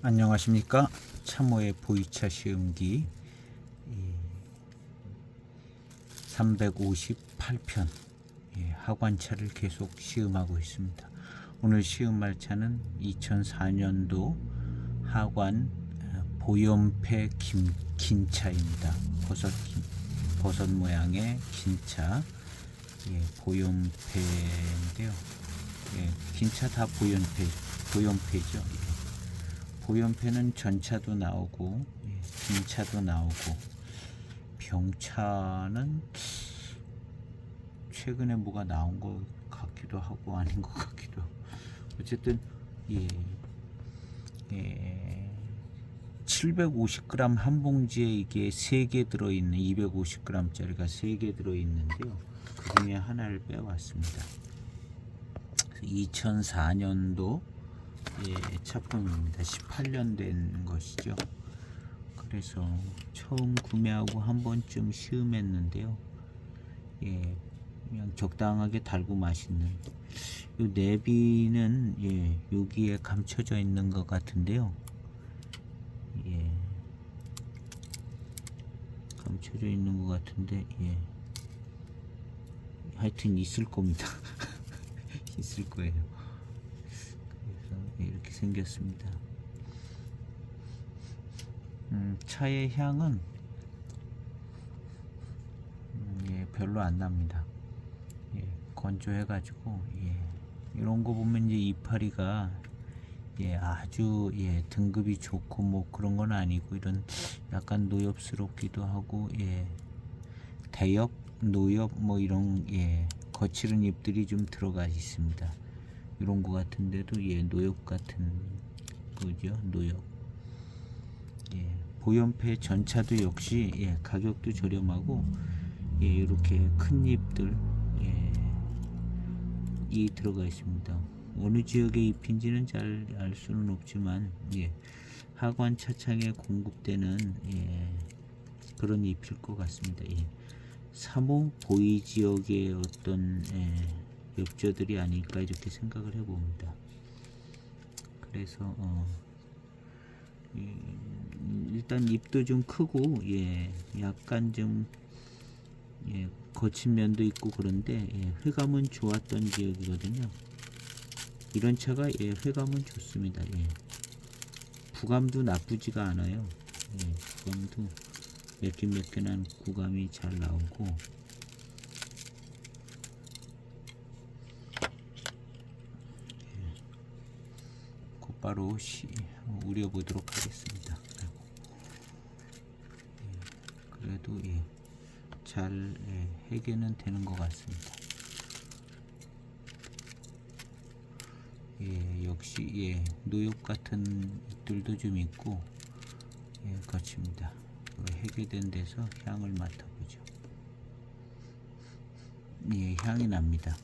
안녕하십니까. 참호의 보이차 시음기 358편 하관차를 계속 시음하고 있습니다. 오늘 시음 말차는 2004년도 하관 보연패 긴차입니다. 버섯 모양의 긴차 보연패인데요. 긴차 다 보연패죠. 보연패는 전차도 나오고 긴차도 나오고 병차는 최근에 뭐가 나온 것 같기도 하고 아닌 것 같기도 하고 어쨌든 750g 한 봉지에 이게 3개 들어있는 250g 짜리가 3개 들어있는데요. 그 중에 하나를 빼왔습니다. 2004년도 차품입니다. 18년 된 것이죠. 그래서 처음 구매하고 한 번쯤 시음했는데요. 그냥 적당하게 달고 맛있는. 요 내비는 여기에 감춰져 있는 것 같은데요. 감춰져 있는 것 같은데 하여튼 있을 겁니다. 있을 거예요. 이렇게 생겼습니다. 차의 향은 별로 안 납니다. 건조해가지고 이런 거 보면 이제 이파리가 아주 등급이 좋고 뭐 그런 건 아니고 이런 약간 노엽스럽기도 하고 대엽, 노엽 뭐 이런 거칠은 잎들이 좀 들어가 있습니다. 이런 거 같은데도 노엽 같은 거죠. 노엽. 보연패 전차도 역시 가격도 저렴하고 이렇게 큰 잎들 이 들어가 있습니다. 어느 지역의 잎인지는 잘 알 수는 없지만 하관 차창에 공급되는 그런 잎일 것 같습니다. 3호 보이 지역의 어떤 엽저들이 아닐까 이렇게 생각을 해봅니다. 그래서 일단 잎도 좀 크고 약간 좀 거친 면도 있고 그런데 회감은 좋았던 지역이거든요. 이런 차가 회감은 좋습니다. 부감도 나쁘지가 않아요. 부감도 매끈매끈한 구감이 잘 나오고 곧바로 우려보도록 하겠습니다. 그래도 잘 해결은 되는 것 같습니다. 역시 노엽 같은 잎들도 좀 있고 거칩니다. 해결된 데서 향을 맡아보죠. 향이 납니다.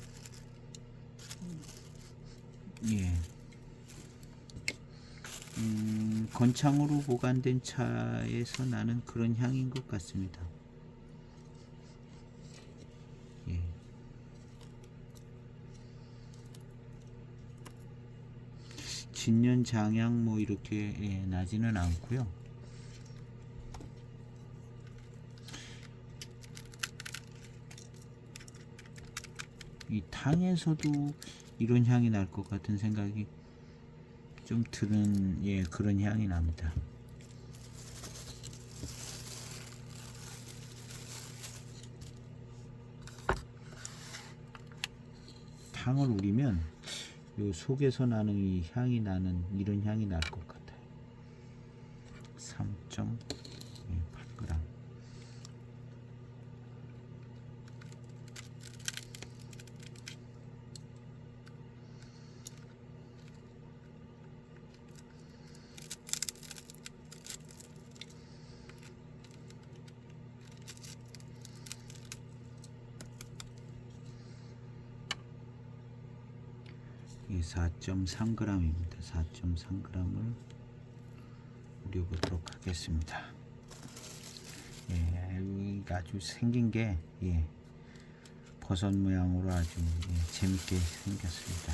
건창으로 보관된 차에서 나는 그런 향인 것 같습니다. 진년 장향 뭐 이렇게 나지는 않고요. 이 탕에서도 이런 향이 날 것 같은 생각이 좀 드는 그런 향이 납니다. 탕을 우리면 요 속에서 나는 이 향이 나는 이런 향이 날 것 같아요. 3.8g. 이 4.3g입니다. 4.3g을 우려보도록 하겠습니다. 아주 생긴 게 버섯 모양으로 아주 재밌게 생겼습니다.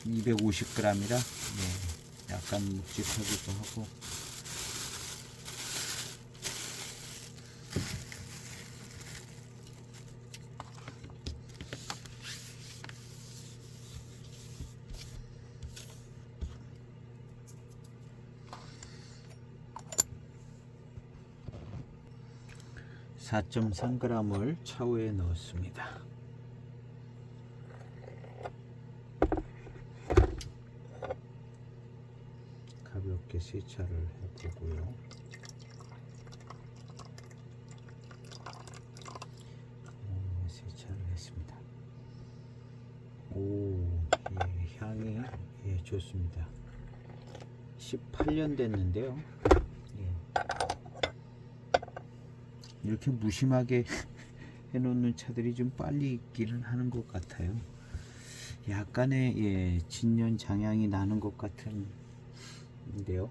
250g이라 예, 약간 묵직하기도 하고. (4.3g을) 차후에 넣었습니다. 가볍게 세차를 해보고요. 세차를 했습니다. 예, 향이 예, 좋습니다. 18년 됐는데요. 예. 이렇게 무심하게 해놓는 차들이 좀 빨리 있기는 하는 것 같아요. 약간의 예, 진년 장향이 나는 것 같은데요.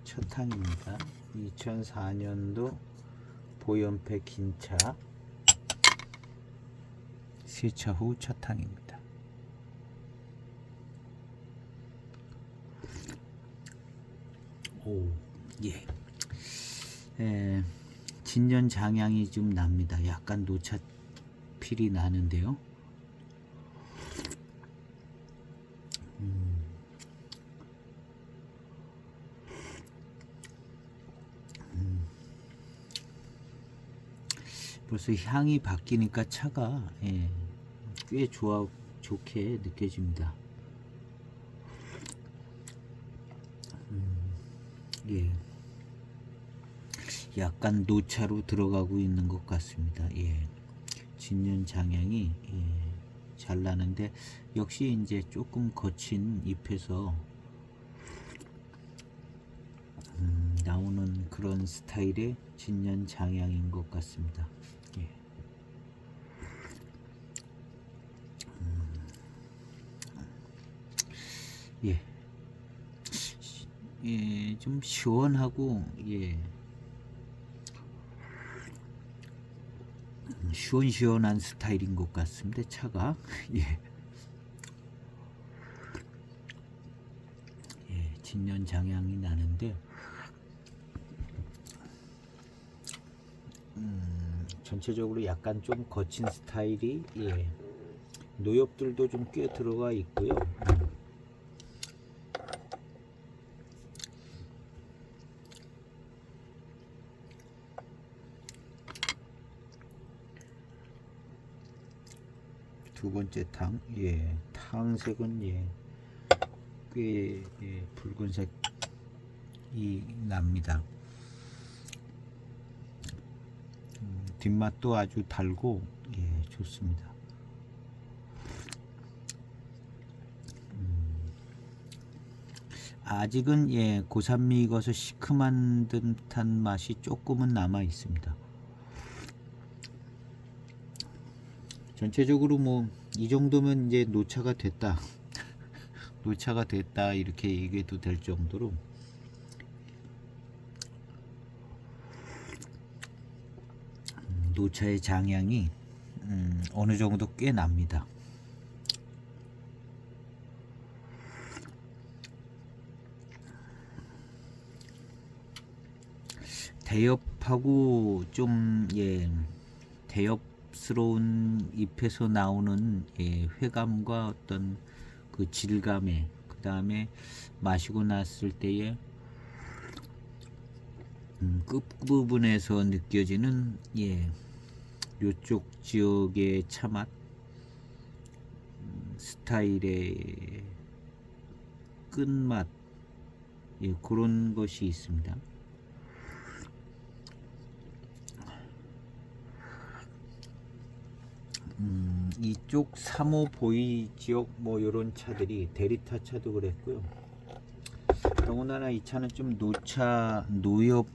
첫 탕입니다. 2004년도 보연패 긴차 세차 후 첫 탕입니다. 예. 진년 장향이 좀 납니다. 약간 노차 필이 나는데요. 벌써 향이 바뀌니까 차가 예, 꽤 좋게 느껴집니다. 예. 약간 노차로 들어가고 있는 것 같습니다. 예. 진년 장향이 예, 잘 나는데 역시 이제 조금 거친 잎에서 나오는 그런 스타일의 진년 장향인 것 같습니다. 예. 예. 예, 좀 시원하고 예. 시원시원한 스타일인 것 같습니다. 차가 예. 예, 진년 장향이 나는데 전체적으로 약간 좀 거친 스타일이 예. 노엽들도 좀 꽤 들어가 있고요. 두 번째 탕, 예, 탕색은 예, 꽤 예, 붉은색이 납니다. 뒷맛도 아주 달고 예, 좋습니다. 아직은 예, 고산미 익어서 시큼한 듯한 맛이 조금은 남아 있습니다. 전체적으로 뭐 이 정도면 이제 노차가 됐다 노차가 됐다 이렇게 얘기해도 될 정도로 노차의 장향이 어느 정도 꽤 납니다. 대엽하고 좀 예, 대엽스러운 잎에서 나오는 예, 회감과 어떤 그 질감에 그 다음에 마시고 났을 때의 끝부분에서 느껴지는 예, 요쪽 지역의 차맛 스타일의 끝맛 예, 그런 것이 있습니다. 이쪽 3호 보이 지역 뭐 요런 차들이 데리타 차도 그랬고요. 더군다나 이 차는 좀 노엽이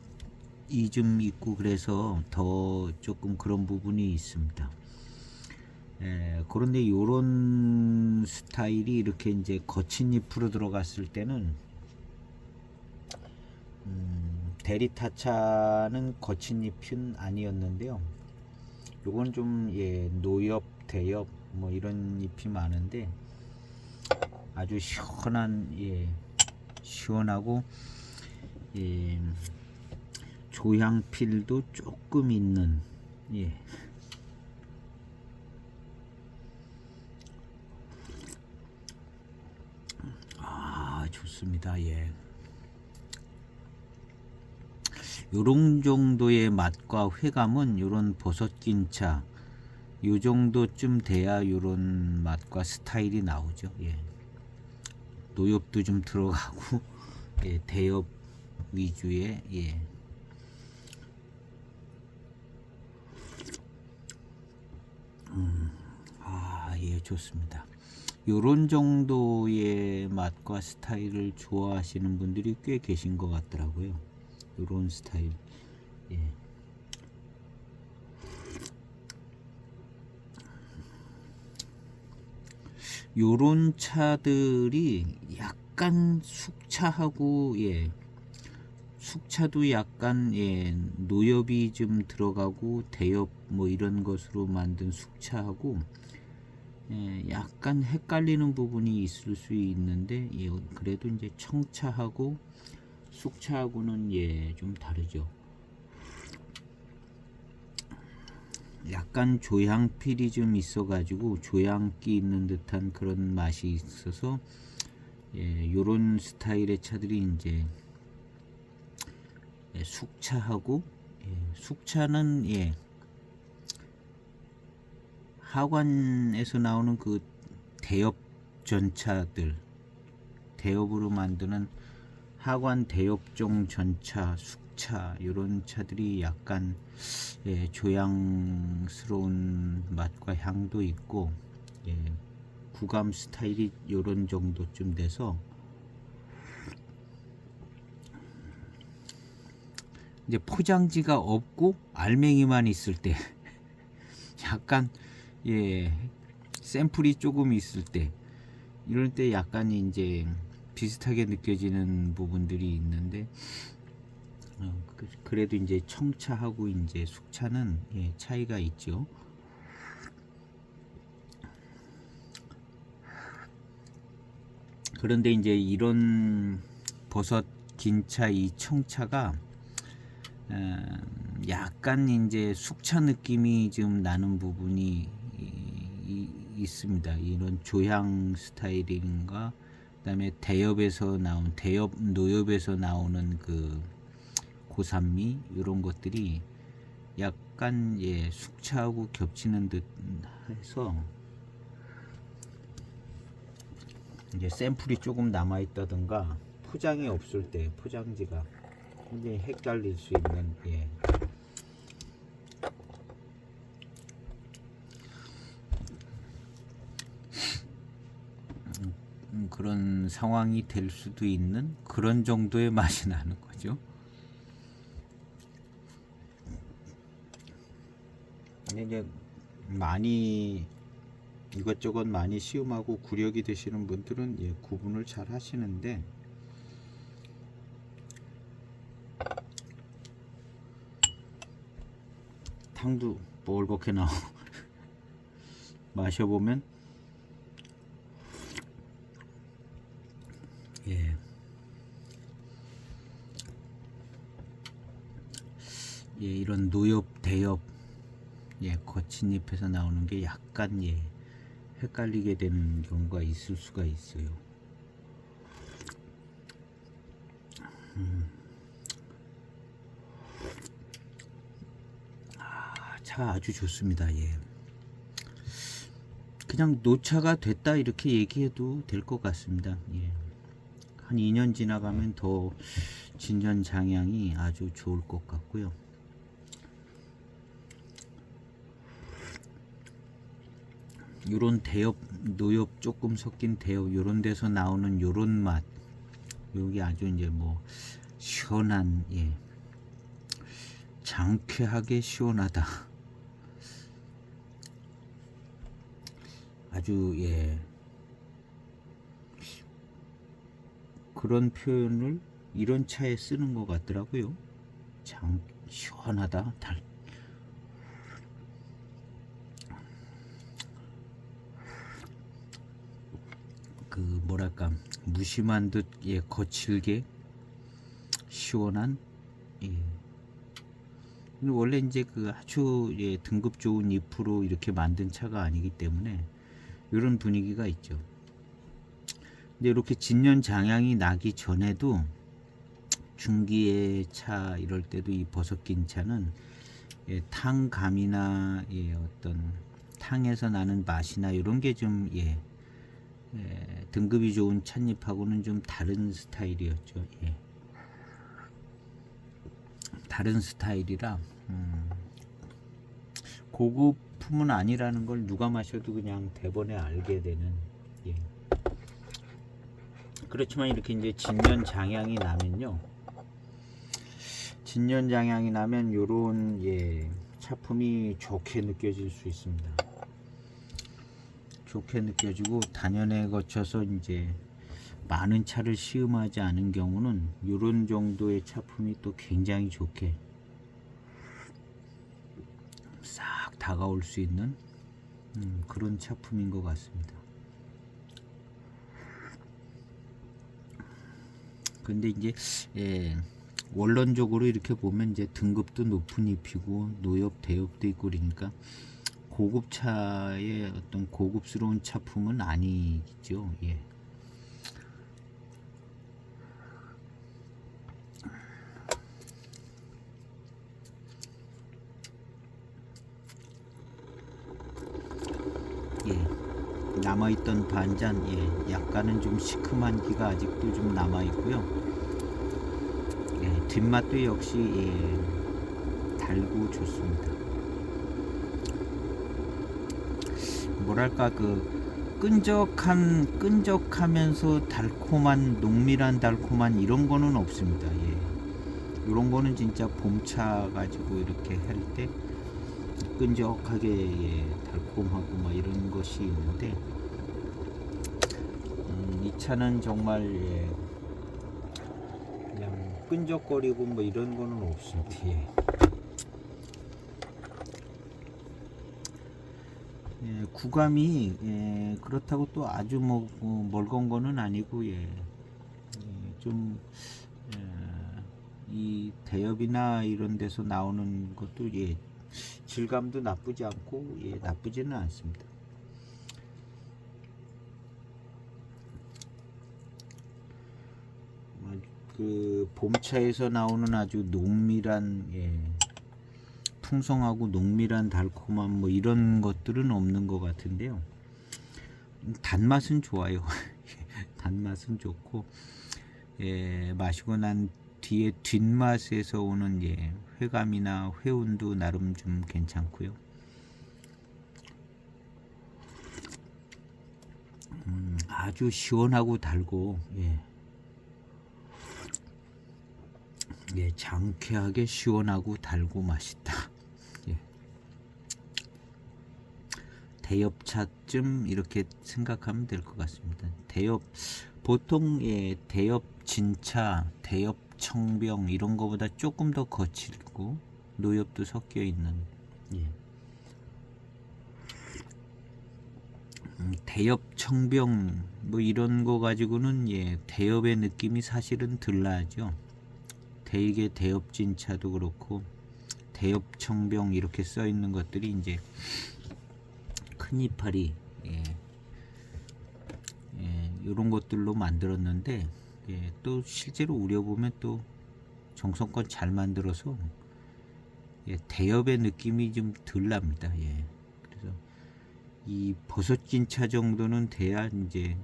좀 있고 그래서 더 조금 그런 부분이 있습니다. 그런데 요런 스타일이 이렇게 이제 거친 잎으로 들어갔을 때는 대리타차는 거친 잎은 아니었는데요. 요건 좀 노엽, 대엽 뭐 이런 잎이 많은데 아주 시원한 시원하고 조향필도 조금 있는 좋습니다. 요런 정도의 맛과 회감은 요런 버섯긴차 요 정도쯤 돼야 요런 맛과 스타일이 나오죠. 노엽도 좀 들어가고 대엽 위주의 좋습니다. 요런 정도의 맛과 스타일을 좋아하시는 분들이 꽤 계신 것 같더라고요. 요런 스타일. 요런 차들이 약간 숙차하고 숙차도 약간 노엽이 좀 들어가고 대엽 뭐 이런 것으로 만든 숙차하고 약간 헷갈리는 부분이 있을 수 있는데 그래도 이제 청차하고 숙차하고는 좀 다르죠. 약간 조향필이 좀 있어 가지고 조향기 있는 듯한 그런 맛이 있어서 요런 스타일의 차들이 이제 숙차하고 숙차는 하관에서 나오는 그 대엽 전차들 대엽으로 만드는 하관 대엽종 전차 숙차 요런 차들이 약간 조향스러운 맛과 향도 있고 구감 스타일이 요런 정도쯤 돼서 이제 포장지가 없고 알맹이만 있을 때 약간 샘플이 조금 있을 때 이럴 때 약간 이제 비슷하게 느껴지는 부분들이 있는데 그래도 이제 청차하고 이제 숙차는 차이가 있죠. 그런데 이제 이런 버섯 긴차 이 청차가 약간 이제 숙차 느낌이 좀 나는 부분이 있습니다. 이런 조향 스타일인가 그다음에 대엽에서 나온 대엽 노엽에서 나오는 그 고산미 이런 것들이 약간 숙차하고 겹치는 듯 해서 이제 샘플이 조금 남아 있다든가 포장이 없을 때 포장지가 굉장히 헷갈릴 수 있는 그런 상황이 될 수도 있는 그런 정도의 맛이 나는 거죠. 이제 많이 이것저것 많이 시음하고 구력이 되시는 분들은 구분을 잘 하시는데 탕도 볼겋게 나오고 마셔보면 이런 노엽 대엽 거친 잎에서 나오는 게 약간 헷갈리게 되는 경우가 있을 수가 있어요. 차가 아주 좋습니다. 그냥 노차가 됐다 이렇게 얘기해도 될 것 같습니다. 한 2년 지나가면 더 진전 장향이 아주 좋을 것 같고요. 요런 대엽 노엽 조금 섞인 대엽 요런 데서 나오는 요런 맛 요게 아주 이제 뭐 시원한 장쾌하게 시원하다 아주 그런 표현을 이런 차에 쓰는 것 같더라고요. 장 시원하다. 그 뭐랄까 무심한 듯 거칠게 시원한. 원래 이제 그 아주 등급 좋은 잎으로 이렇게 만든 차가 아니기 때문에 이런 분위기가 있죠. 근데 이렇게 진년 장향이 나기 전에도 중기의 차 이럴 때도 이 버섯 낀 차는 탕감이나 어떤 탕에서 나는 맛이나 이런 게 좀 등급이 좋은 찻잎하고는 좀 다른 스타일이었죠. 다른 스타일이라 고급품은 아니라는 걸 누가 마셔도 그냥 대번에 알게 되는. 그렇지만 이렇게 이제 진년 장향이 나면요, 진년 장향이 나면 요런 차품이 좋게 느껴질 수 있습니다. 좋게 느껴지고 단연에 거쳐서 이제 많은 차를 시음하지 않은 경우는 이런 정도의 차품이 또 굉장히 좋게 싹 다가올 수 있는 그런 차품인 것 같습니다. 근데 이제 원론적으로 이렇게 보면 이제 등급도 높은 잎이고 노엽 대엽도 있고 그러니까 고급차의 어떤 고급스러운 차품은 아니죠. 남아있던 반잔, 약간은 좀 시큼한 기가 아직도 좀 남아있고요. 뒷맛도 역시 달고 좋습니다. 뭐랄까 그 끈적하면서 달콤한, 농밀한 달콤한 이런 거는 없습니다. 이런 거는 진짜 봄차 가지고 이렇게 할 때 끈적하게 달콤하고 막 이런 것이 있는데, 이 차는 정말 그냥 끈적거리고 뭐 이런 거는 없습니다. 구감이 그렇다고 또 아주 뭐 멀건 거는 아니고 좀 이 대엽이나 이런 데서 나오는 것도 질감도 나쁘지 않고 나쁘지는 않습니다. 그 봄차에서 나오는 아주 농밀한 풍성하고 농밀한 달콤함 뭐 이런 것들은 없는 것 같은데요. 단맛은 좋아요. 단맛은 좋고 마시고 난 뒤에 뒷맛에서 오는 회감이나 회운도 나름 좀 괜찮고요. 아주 시원하고 달고 장쾌하게 시원하고 달고 맛있다. 대엽차쯤 이렇게 생각하면 될 것 같습니다. 대엽 보통 대엽 진차, 대엽 청병 이런 거보다 조금 더 거칠고 노엽도 섞여 있는 대엽 청병 뭐 이런 거 가지고는 대엽의 느낌이 사실은 덜 나죠. 대개 대엽 진차도 그렇고 대엽 청병 이렇게 써 있는 것들이 이제 큰 이파리 이런 것들로 만들었는데 또 실제로 우려보면 또 정성껏 잘 만들어서 대엽의 느낌이 좀 덜 납니다. 그래서 이 버섯 진차 정도는 돼야 이제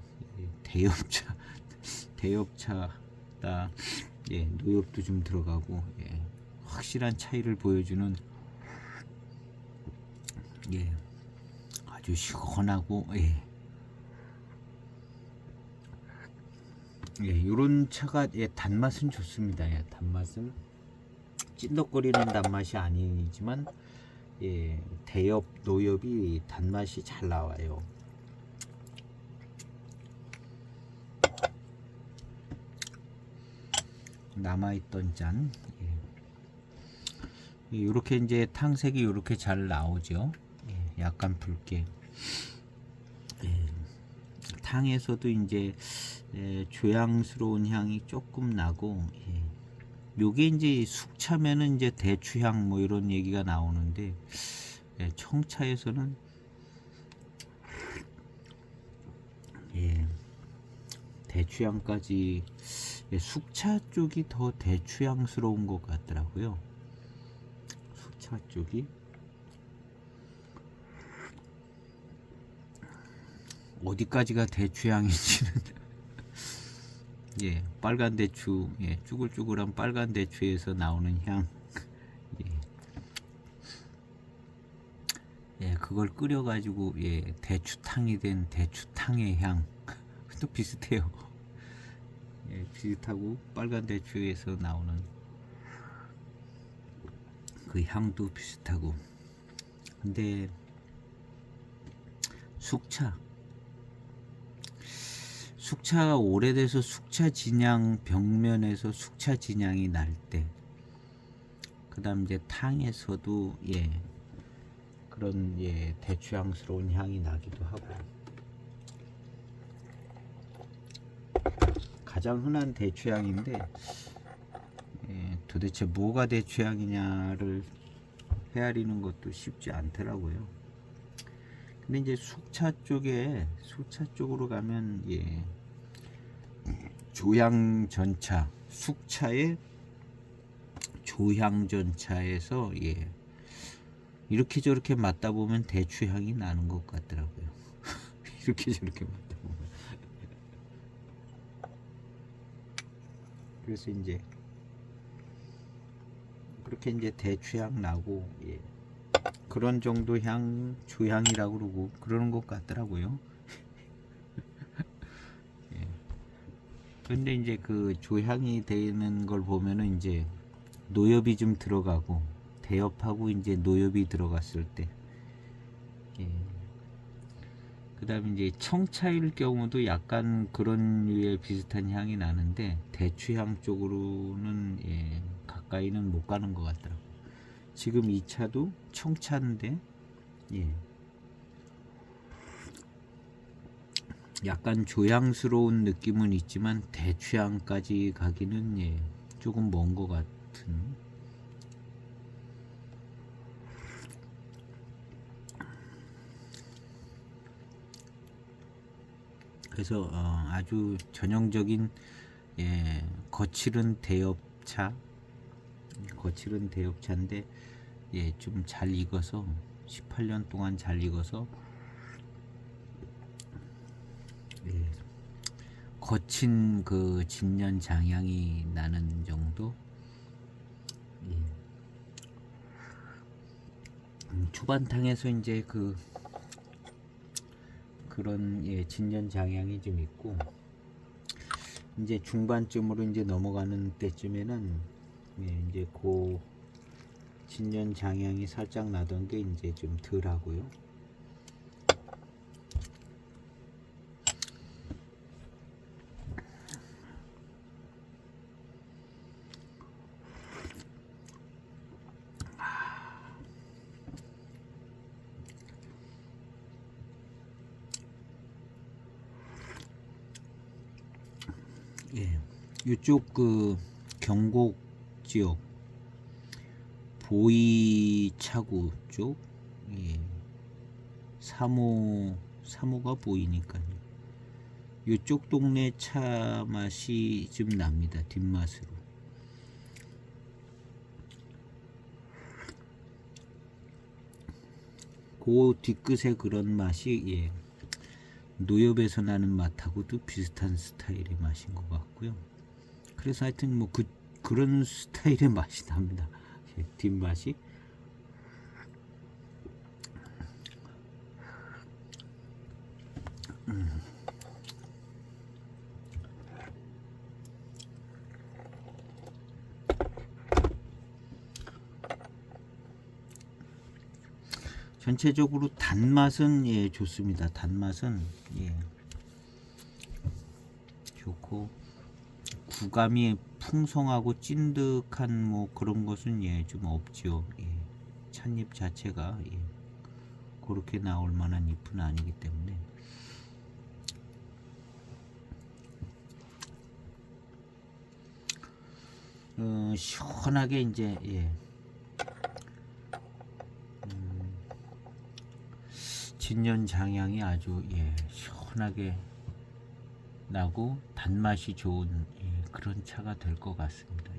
대엽차 대엽차다. 노엽도 좀 들어가고 확실한 차이를 보여주는 아주 시원하고 요런 차가 단맛은 좋습니다. 단맛은 찐덕거리는 단맛이 아니지만 대엽 노엽이 단맛이 잘 나와요. 남아있던 짠 이렇게 이제 탕색이 이렇게 잘 나오죠. 예, 약간 붉게. 예, 탕에서도 이제 조향스러운 향이 조금 나고, 예. 요게 이제 숙차면은 이제 대추향 뭐 이런 얘기가 나오는데, 예, 청차에서는 예, 대추향까지, 예, 숙차 쪽이 더 대추향스러운 것 같더라고요. 숙차 쪽이 어디까지가 대추향인지는 예, 빨간 대추, 예, 쭈글쭈글한 빨간 대추에서 나오는 향, 예, 그걸 끓여가지고 예, 대추탕이 된 대추탕의 향, 또 비슷해요. 예, 비슷하고 빨간 대추에서 나오는 그 향도 비슷하고. 근데 숙차가 오래돼서 숙차 진향 벽면에서 숙차 진향이 날 때, 그다음 이제 탕에서도 예, 그런 예, 대추향스러운 향이 나기도 하고. 가장 흔한 대추향인데 예, 도대체 뭐가 대추향이냐를 헤아리는 것도 쉽지 않더라고요. 근데 이제 숙차 쪽으로 가면 예, 조향전차, 숙차의 조향전차에서 예, 이렇게 저렇게 맡다 보면 대추향이 나는 것 같더라고요. 이렇게 저렇게 맡다 보면. 그래서 이제 그렇게 이제 대추향 나고, 예, 그런 정도 향 조향이라고 그러고 그러는 것 같더라고요. 예. 근데 이제 그 조향이 되는 걸 보면은 이제 노엽이 좀 들어가고, 대엽하고 이제 노엽이 들어갔을 때, 예. 그 다음에 이제 청차일 경우도 약간 그런 류의 비슷한 향이 나는데 대추향 쪽으로는 예, 가까이는 못 가는 것 같더라고요. 지금 이 차도 청차인데 예, 약간 조향스러운 느낌은 있지만 대추향까지 가기는 예, 조금 먼 것 같은. 그래서 아주 전형적인 예, 거칠은 대엽차인데 예, 좀 잘 익어서 18년 동안 잘 익어서 예, 거친 그 진년 장향이 나는 정도. 예. 초반탕에서 이제 그런 예, 진년 장향이 좀 있고, 이제 중반쯤으로 이제 넘어가는 때쯤에는 예, 이제 그 진년 장향이 살짝 나던 게 이제 좀 덜하고요. 예, 이쪽 그 경곡 지역 보이차구 쪽, 예, 사모가 보이니까요. 이쪽 동네 차 맛이 좀 납니다. 뒷맛으로. 그 뒤끝에 그런 맛이 예, 노엽에서 나는 맛하고도 비슷한 스타일의 맛인 것 같고요. 그래서 하여튼 뭐 그런 스타일의 맛이 납니다. 예, 뒷맛이. 전체적으로 단맛은 예, 좋습니다. 단맛은 예, 좋고, 구감이 풍성하고 찐득한 뭐 그런 것은 예, 좀 없죠. 예. 찻잎 자체가 그렇게 나올 만한 잎은 아니기 때문에 시원하게 이제 진년장향이 아주 시원하게 나고 단맛이 좋은 그런 차가 될 것 같습니다.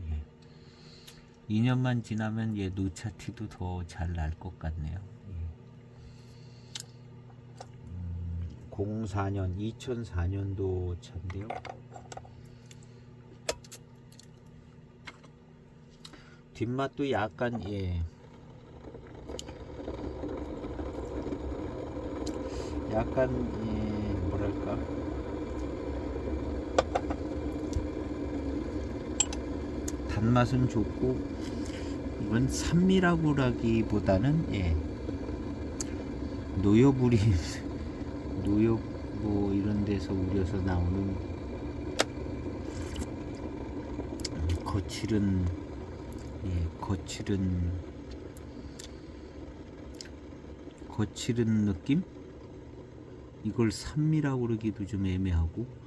2년만 지나면 노차티도 더 잘 날 것 같네요. 04년 2004년도 차인데요. 뒷맛도 약간 약간 뭐랄까 단맛은 좋고 이건 산미라고라기보다는 노여부리 노엽 뭐 이런 데서 우려서 나오는 거칠은 거칠은 느낌? 이걸 산미라고 그러기도 좀 애매하고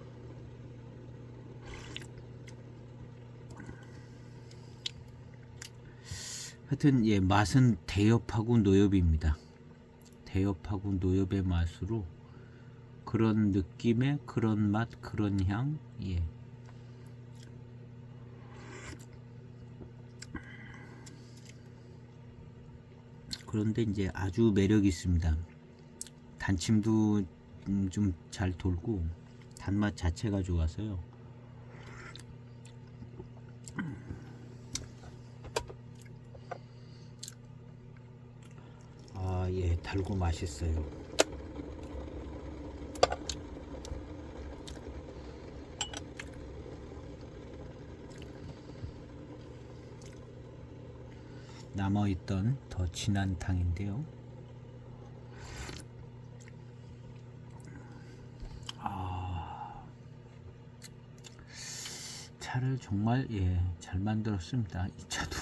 하여튼 맛은 대엽하고 노엽입니다. 대엽하고 노엽의 맛으로 그런 느낌의 그런 맛 그런 향 그런데 이제 아주 매력 있습니다. 단침도 좀 잘 돌고 단맛 자체가 좋아서요. 달고 맛있어요. 남아있던 더 진한 탕인데요. 차를 정말 잘 만들었습니다. 이 차도.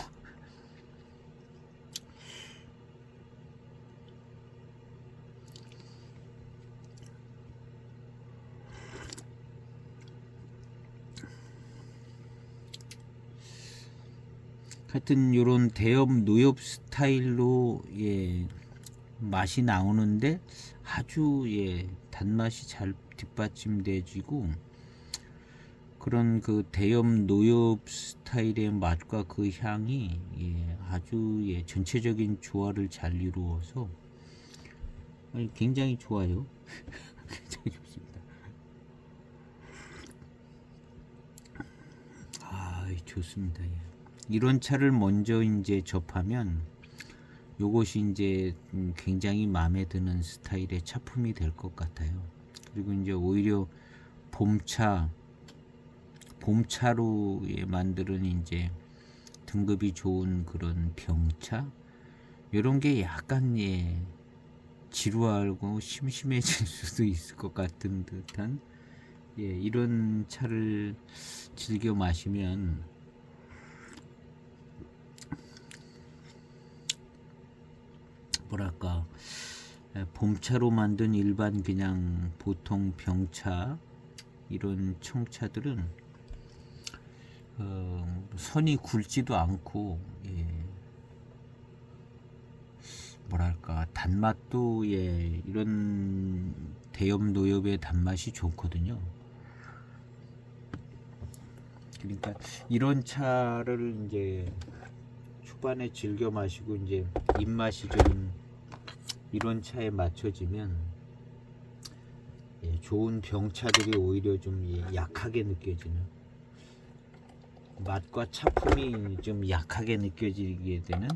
하여튼 요런 대엽 노엽 스타일로 맛이 나오는데 아주 단맛이 잘 뒷받침돼지고 그런 그 대엽 노엽 스타일의 맛과 그 향이 아주 전체적인 조화를 잘 이루어서 굉장히 좋아요. 굉장히 좋습니다. 좋습니다. 이런 차를 먼저 이제 접하면 요것이 이제 굉장히 마음에 드는 스타일의 차품이 될 것 같아요. 그리고 이제 오히려 봄차로 만드는 이제 등급이 좋은 그런 병차 이런 게 약간 지루하고 심심해질 수도 있을 것 같은 듯한 이런 차를 즐겨 마시면 뭐랄까 봄차로 만든 일반 그냥 보통 병차 이런 청차들은 선이 굵지도 않고 뭐랄까 단맛도 이런 대엽 노엽의 단맛이 좋거든요. 그러니까 이런 차를 이제 초반에 즐겨 마시고 이제 입맛이 좀 이런 차에 맞춰지면 좋은 병차들이 오히려 좀 약하게 느껴지는 맛과 차품이 좀 약하게 느껴지게 되는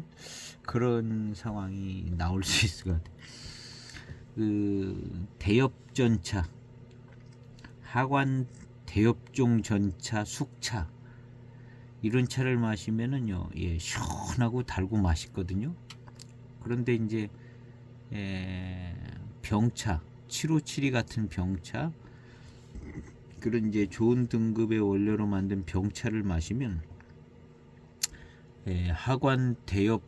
그런 상황이 나올 수 있을 것 같아요. 그 대엽전차, 하관 대엽종 전차, 숙차 이런 차를 마시면은요, 시원하고 달고 맛있거든요. 그런데 이제 병차, 7572 같은 병차 그런 이제 좋은 등급의 원료로 만든 병차를 마시면 하관 대엽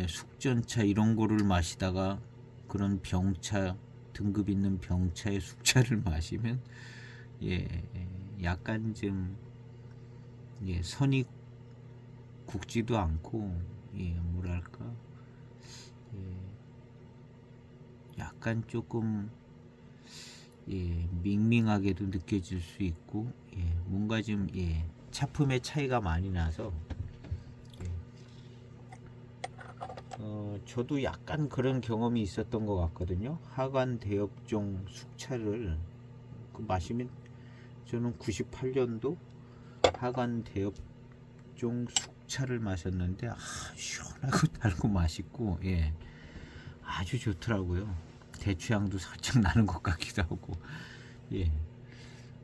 숙전차 이런 거를 마시다가 그런 병차, 등급 있는 병차의 숙차를 마시면 약간 좀 선이 굵지도 않고 뭐랄까 약간 조금 밍밍하게도 느껴질 수 있고 뭔가 좀 차품의 차이가 많이 나서 저도 약간 그런 경험이 있었던 것 같거든요. 하관 대엽종 숙차를 마시면 저는 98년도 하관 대엽종 숙차를 마셨는데 시원하고 달고 맛있고 아주 좋더라고요. 대추향도 살짝 나는 것 같기도 하고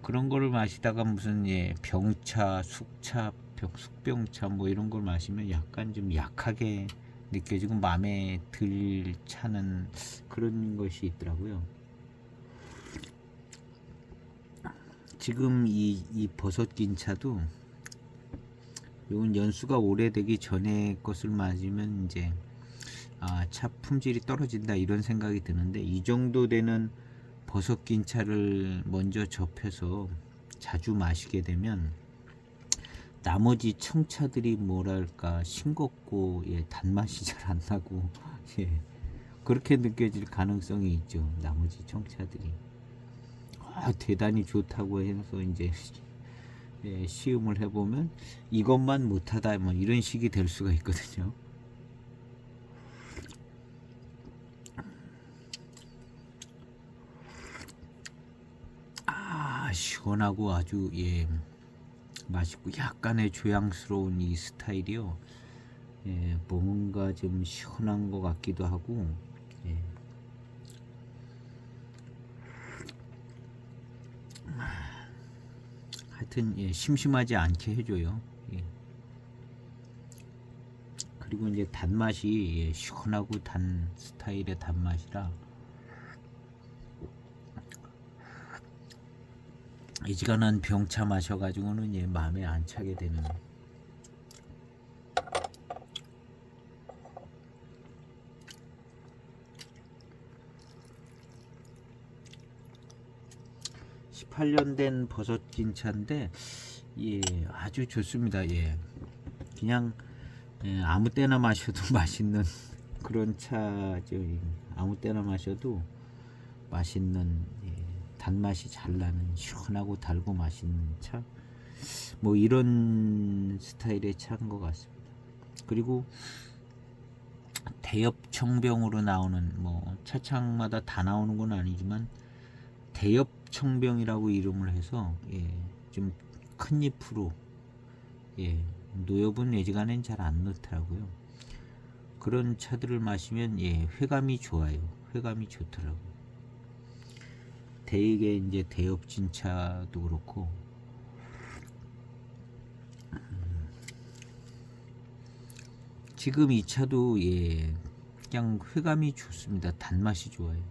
그런 거를 마시다가 무슨 병차, 숙차, 숙병차 뭐 이런 걸 마시면 약간 좀 약하게 느껴지고 마음에 들 차는 그런 것이 있더라고요. 지금 이 버섯 긴차도 이건 연수가 오래되기 전에 것을 마시면 이제 차 품질이 떨어진다 이런 생각이 드는데, 이 정도 되는 버섯 긴차를 먼저 접해서 자주 마시게 되면 나머지 청차들이 뭐랄까 싱겁고 단맛이 잘 안 나고 그렇게 느껴질 가능성이 있죠. 나머지 청차들이 대단히 좋다고 해서 이제 시음을 해보면 이것만 못하다 뭐 이런 식이 될 수가 있거든요. 시원하고 아주 맛있고 약간의 조향스러운 이 스타일이요. 뭔가 좀 시원한 것 같기도 하고 하여튼 심심하지 않게 해줘요. 그리고 이제 단맛이 시원하고 단 스타일의 단맛이라 이지간한 병차 마셔가지고는 마음에 안 차게 되는. (18년) 된 버섯 긴차인데 아주 좋습니다. 그냥 아무 때나 마셔도 맛있는 그런 차죠. 아무 때나 마셔도 맛있는 단맛이 잘 나는 시원하고 달고 맛있는 차, 뭐 이런 스타일의 차인 것 같습니다. 그리고 대엽 청병으로 나오는, 뭐 차창마다 다 나오는 건 아니지만 대엽 청병이라고 이름을 해서 좀 큰 잎으로 노엽은 예지간엔 잘 안 넣더라고요. 그런 차들을 마시면 회감이 좋아요. 회감이 좋더라고요. 대개 이제 대엽진 차도 그렇고 지금 이 차도 그냥 회감이 좋습니다. 단맛이 좋아요.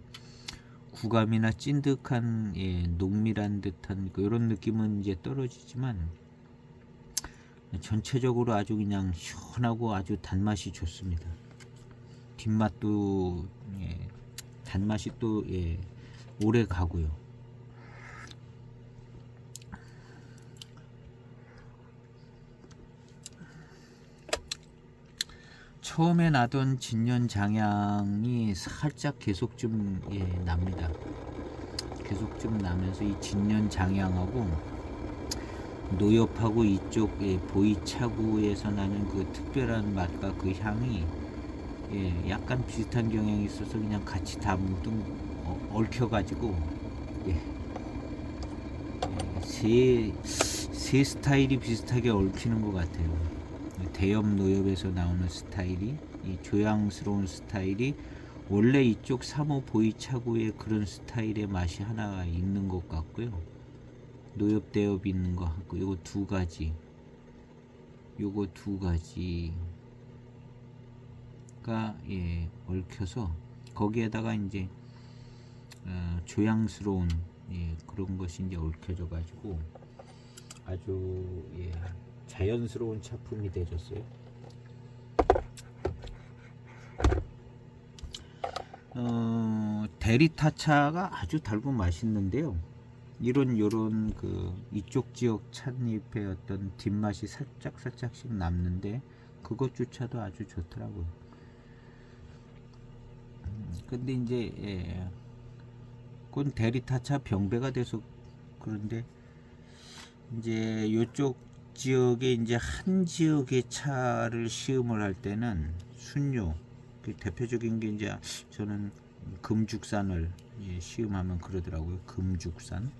구감이나 찐득한 농밀한 듯한 이런 느낌은 이제 떨어지지만 전체적으로 아주 그냥 시원하고 아주 단맛이 좋습니다. 뒷맛도 단맛이 또 오래 가고요. 처음에 나던 진년장향이 살짝 계속 좀 납니다. 계속 좀 나면서 이 진년장향하고 노엽하고 이쪽 보이차구에서 나는 그 특별한 맛과 그 향이 약간 비슷한 경향이 있어서 그냥 같이 다 뭉뚱 얽혀가지고 세 스타일이 비슷하게 얽히는 것 같아요. 대엽 노엽에서 나오는 스타일이, 이 조향스러운 스타일이 원래 이쪽 3호 보이차구의 그런 스타일의 맛이 하나 있는 것 같고요. 노엽 대엽 있는 것 같고, 요거 두 가지가 얽혀서 거기에다가 이제 조향스러운 그런 것이 이제 얽혀져 가지고 아주 자연스러운 차품이 되졌어요. 대리타차가 아주 달고 맛있는데요. 요런 이쪽 지역 찻잎의 어떤 뒷맛이 살짝씩 남는데 그것조차도 아주 좋더라고요. 근데 이제 그건 대리타차 병배가 돼서 그런데 이제 요쪽 지역에 이제 한 지역의 차를 시음을 할 때는 순료 대표적인 게 이제 저는 금죽산을 시음하면 그러더라고요. 금죽산.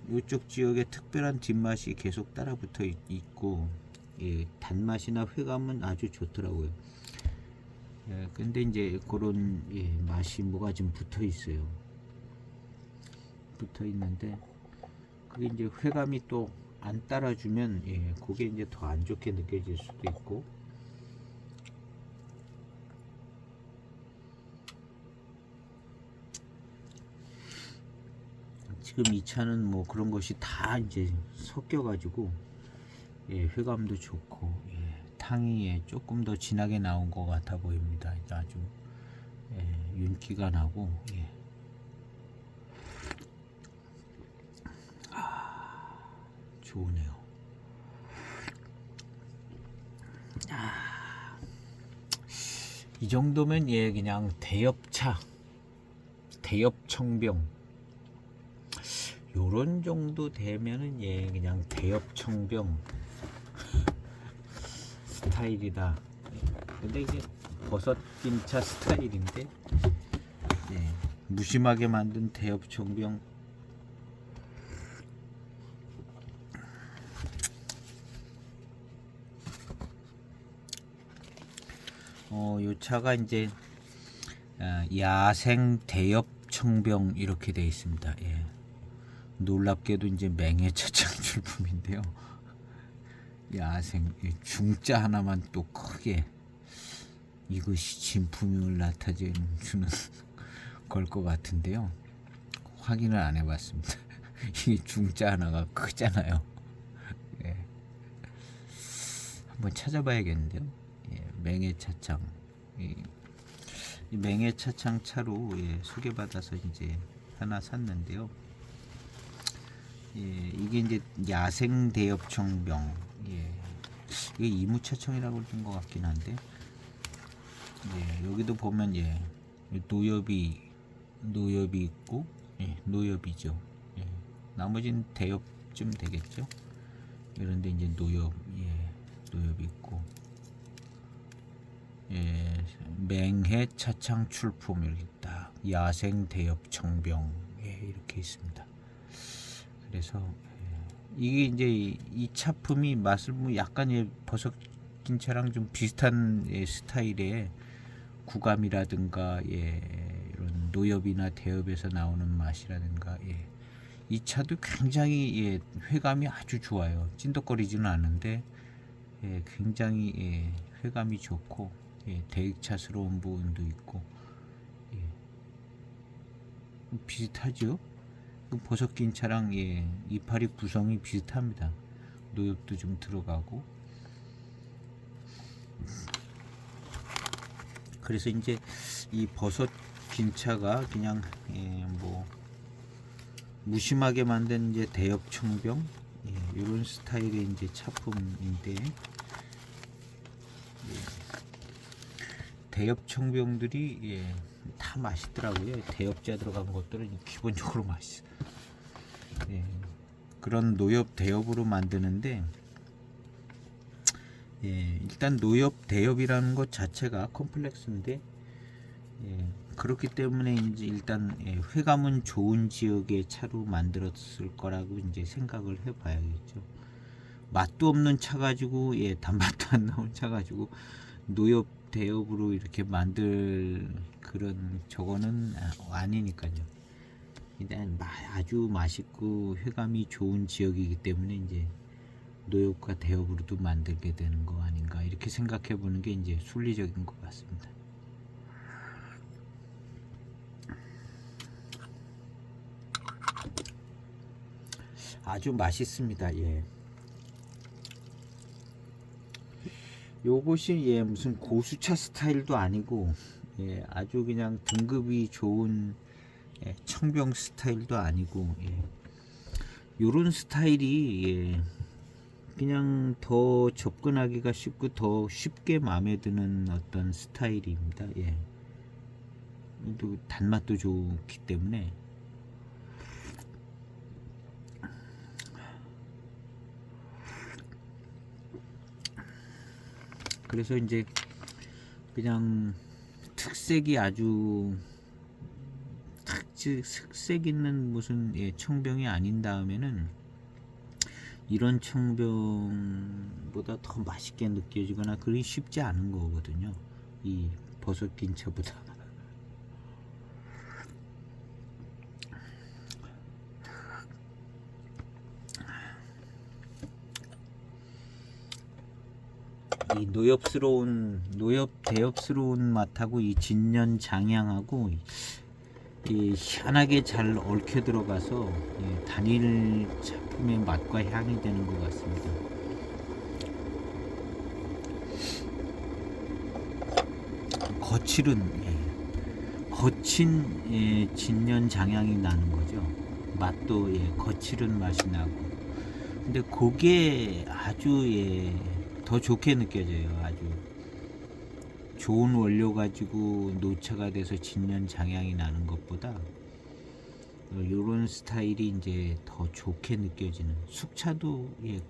요쪽 지역에 특별한 뒷맛이 계속 따라 붙어 있고 단맛이나 회감은 아주 좋더라고요. 근데 이제 그런 맛이 뭐가 좀 붙어 있어요. 붙어 있는데 그게 이제 회감이 또 안 따라주면 그게 이제 더 안 좋게 느껴질 수도 있고. 지금 이 차는 뭐 그런 것이 다 이제 섞여 가지고 회감도 좋고 탕이 조금 더 진하게 나온 것 같아 보입니다. 아주 윤기가 나고 좋으네요. 이 정도면 그냥 대엽차, 대엽청병 요런 정도 되면은 그냥 대엽청병 스타일이다. 근데 이게 버섯김차 스타일인데 무심하게 만든 대엽청병. 요 차가 이제 야생 대엽청병 이렇게 되어 있습니다. 놀랍게도 이제 맹해차창 출품인데요. 야생 중자 하나만 또 크게 이것이 진품임을 나타내주는 걸 것 같은데요. 확인을 안 해봤습니다. 이게 중자 하나가 크잖아요. 한번 찾아봐야겠는데요. 맹해차창. 이 맹해차창 차로 소개받아서 이제 하나 샀는데요. 이게 이제 야생 대엽청병. 이게 이무차청이라고 된 것 같긴 한데, 여기도 보면 노엽이 있고, 노엽이죠. 나머지는 대엽쯤 되겠죠. 그런데 이제 노엽이 있고, 맹해 차창 출품 이렇게 딱 야생 대엽청병 이렇게 있습니다. 그래서 이게 이제 이 차품이 맛을 뭐 약간 버섯김차랑 좀 비슷한 스타일의 구감이라든가 이런 노엽이나 대엽에서 나오는 맛이라든가 이 차도 굉장히 회감이 아주 좋아요. 찐덕거리지는 않은데 굉장히 회감이 좋고 대익차스러운 부분도 있고 비슷하죠. 버섯김차랑 이파리 구성이 비슷합니다. 노엽도 좀 들어가고. 그래서 이제 이 버섯김차가 그냥 뭐 무심하게 만든 이제 대엽청병 이런 스타일의 이제 차품인데 대엽청병들이 다 맛있더라고요. 대엽자 들어간 것들은 기본적으로 맛있어. 그런 노엽 대엽으로 만드는데 일단 노엽 대엽이라는 것 자체가 컴플렉스인데 그렇기 때문에 이제 일단 회감은 좋은 지역의 차로 만들었을 거라고 이제 생각을 해봐야겠죠. 맛도 없는 차 가지고 단맛도 안 나온 차 가지고 노엽 대엽으로 이렇게 만들 그런 저거는 아니니까요. 일단 아주 맛있고 회감이 좋은 지역이기 때문에 이제 노엽과 대엽으로도 만들게 되는 거 아닌가 이렇게 생각해 보는 게 이제 순리적인 것 같습니다. 아주 맛있습니다. 요것이 무슨 고수차 스타일도 아니고 예, 아주 그냥 등급이 좋은 예, 청병 스타일도 아니고 예, 요런 스타일이 예, 그냥 더 접근하기가 쉽고 더 쉽게 마음에 드는 어떤 스타일입니다. 예. 또 단맛도 좋기 때문에 그래서 이제 그냥 특색이 아주 특색 있는 무슨 예, 청병이 아닌 다음에는 이런 청병보다 더 맛있게 느껴지거나 그리 쉽지 않은 거거든요. 이 버섯 낀 차보다. 이 대엽스러운 맛하고 이 진년 장향하고 이 희한하게 잘 얽혀 들어가서 예, 단일 작품의 맛과 향이 되는 것 같습니다. 거친 예, 진년 장향이 나는 거죠. 맛도 예, 거칠은 맛이 나고. 근데 그게 아주 예, 더 좋게 느껴져요. 아주 좋은 원료 가지고 노차가 돼서 진년 장향이 나는 것보다 요런 스타일이 이제 더 좋게 느껴지는 숙차도 예,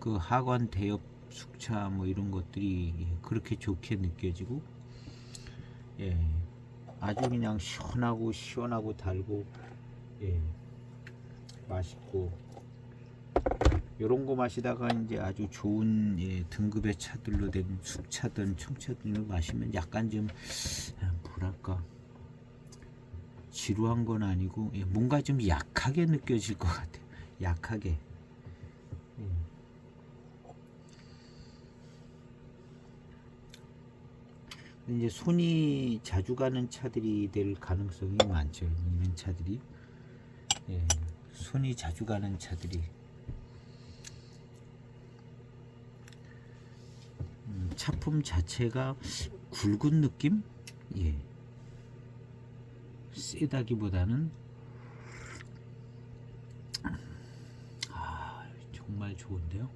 그 하관 대엽 숙차 뭐 이런 것들이 예, 그렇게 좋게 느껴지고 예, 아주 그냥 시원하고 달고 예, 맛있고 요런 거 마시다가 이제 아주 좋은 예, 등급의 차들로 된 숙차든 청차든을 마시면 약간 좀 뭐랄까 지루한 건 아니고 예, 뭔가 좀 약하게 느껴질 것 같아요. 약하게. 이제 손이 자주 가는 차들이 될 가능성이 많죠. 있는 차들이 예, 손이 자주 가는 차들이 차품 자체가 굵은 느낌? 예. 세다기보다는 정말 좋은데요.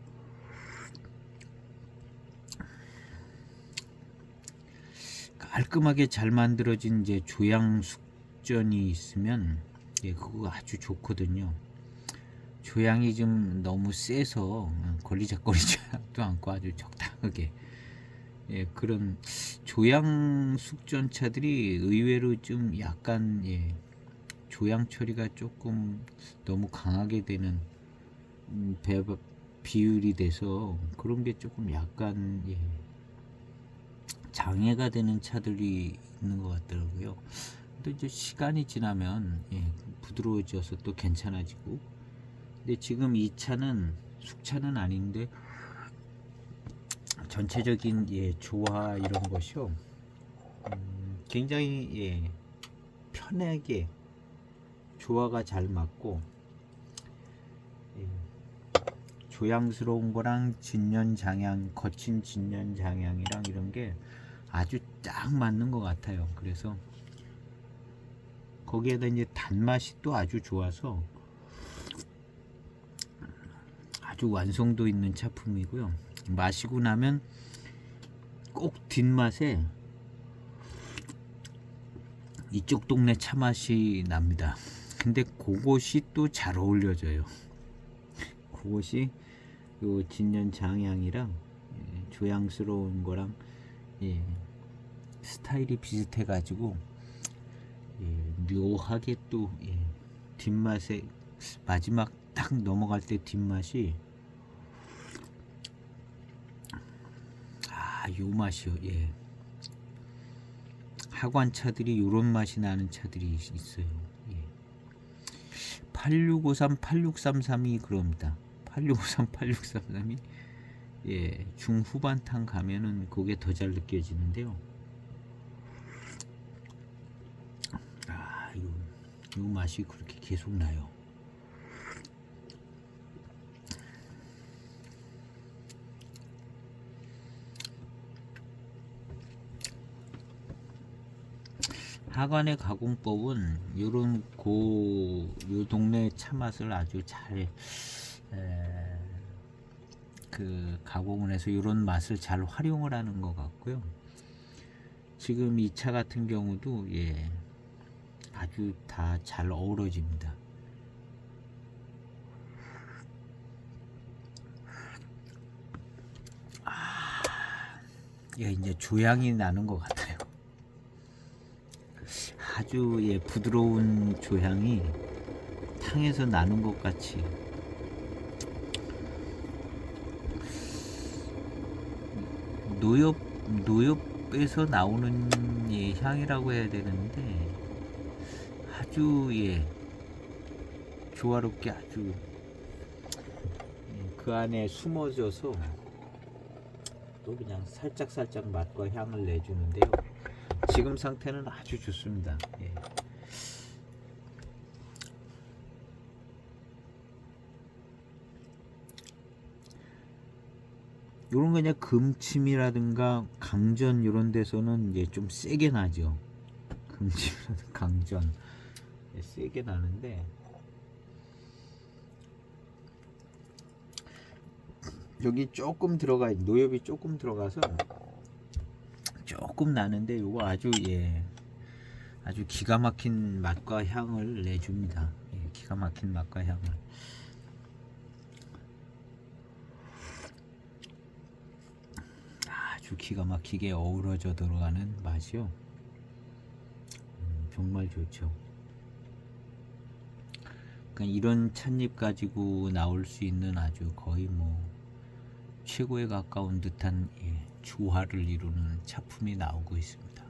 깔끔하게 잘 만들어진 이제 조양 숙전이 있으면 예, 그거 아주 좋거든요. 조양이 좀 너무 세서 걸리적거리지도 않고 아주 적당하게 예, 그런 조양 숙전차들이 의외로 좀 약간 예, 조양 처리가 조금 너무 강하게 되는 비율이 돼서 그런 게 조금 약간 예, 장애가 되는 차들이 있는 것 같더라고요. 근데 이제 시간이 지나면 예, 부드러워져서 또 괜찮아지고. 근데 지금 이 차는 숙차는 아닌데 전체적인 예, 조화 이런 것이요. 굉장히 예, 편하게 조화가 잘 맞고 예, 조양스러운 거랑 진년 장향, 거친 진년 장향이랑 이런 게 아주 딱 맞는 것 같아요. 그래서 거기에다 이제 단맛이 또 아주 좋아서 아주 완성도 있는 차품이고요. 마시고 나면 꼭 뒷맛에 이쪽 동네 차 맛이 납니다. 근데 그것이 또 잘 어울려져요. 그것이 요 진년 장향이랑 예, 조양스러운 거랑 예, 스타일이 비슷해 가지고 예, 묘하게 또 예, 뒷맛에 마지막 딱 넘어갈 때 뒷맛이 요 맛이요. 예. 하관차들이 요런 맛이 나는 차들이 있어요. 예. 8653, 8633이 그럽니다. 8653, 8633이 예, 중후반탕 가면은 그게 더 잘 느껴지는데요. 요 맛이 그렇게 계속 나요. 하관의 가공법은 요런 요 동네 차 맛을 아주 잘 그 가공을 해서 요런 맛을 잘 활용을 하는 것 같고요. 지금 이 차 같은 경우도 예 아주 다 잘 어우러집니다. 예, 이제 조향이 나는 것 같아요. 아주 예 부드러운 조향이 탕에서 나는 것 같이 노엽 노엽에서 나오는 예, 향이라고 해야 되는데 아주 예 조화롭게 아주 그 안에 숨어져서 또 그냥 살짝 맛과 향을 내주는데요. 지금 상태는 아주 좋습니다. 예. 요런 거 그냥 금침이라든가 강전 요런 데서는 이제 좀 세게 나죠. 금침이라든가 강전 세게 나는데 여기 조금 들어가 노엽이 조금 들어가서 조금 나는데 요거 아주 예 아주 기가 막힌 맛과 향을 내줍니다. 예, 기가 막힌 맛과 향을 아주 기가 막히게 어우러져 들어가는 맛이요. 정말 좋죠. 그러니까 이런 찻잎 가지고 나올 수 있는 아주 거의 뭐 최고에 가까운 듯한 예, 조화를 이루는 차품이 나오고 있습니다.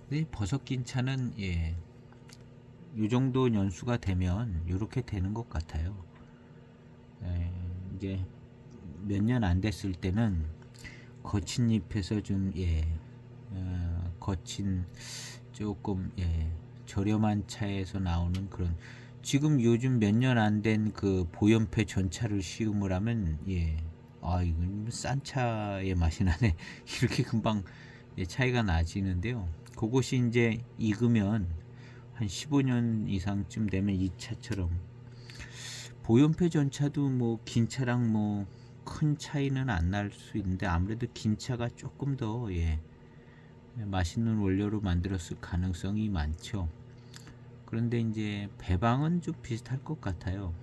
근데 버섯 낀 차는 예, 이 정도 연수가 되면 이렇게 되는 것 같아요. 예, 이제 몇 년 안 됐을 때는 거친 잎에서 좀 예, 거친 조금 예, 저렴한 차에서 나오는 그런 지금 요즘 몇 년 안 된 그 보연패 전차를 시음을 하면 예, 아 이건 싼 차의 맛이 나네 이렇게 금방 예, 차이가 나지는데요. 그것이 이제 익으면 한 15년 이상쯤 되면 이 차처럼 보연패 전차도 뭐 긴 차랑 뭐 큰 차이는 안 날 수 있는데 아무래도 긴 차가 조금 더 예, 맛있는 원료로 만들었을 가능성이 많죠. 그런데 이제 배방은 좀 비슷할 것 같아요.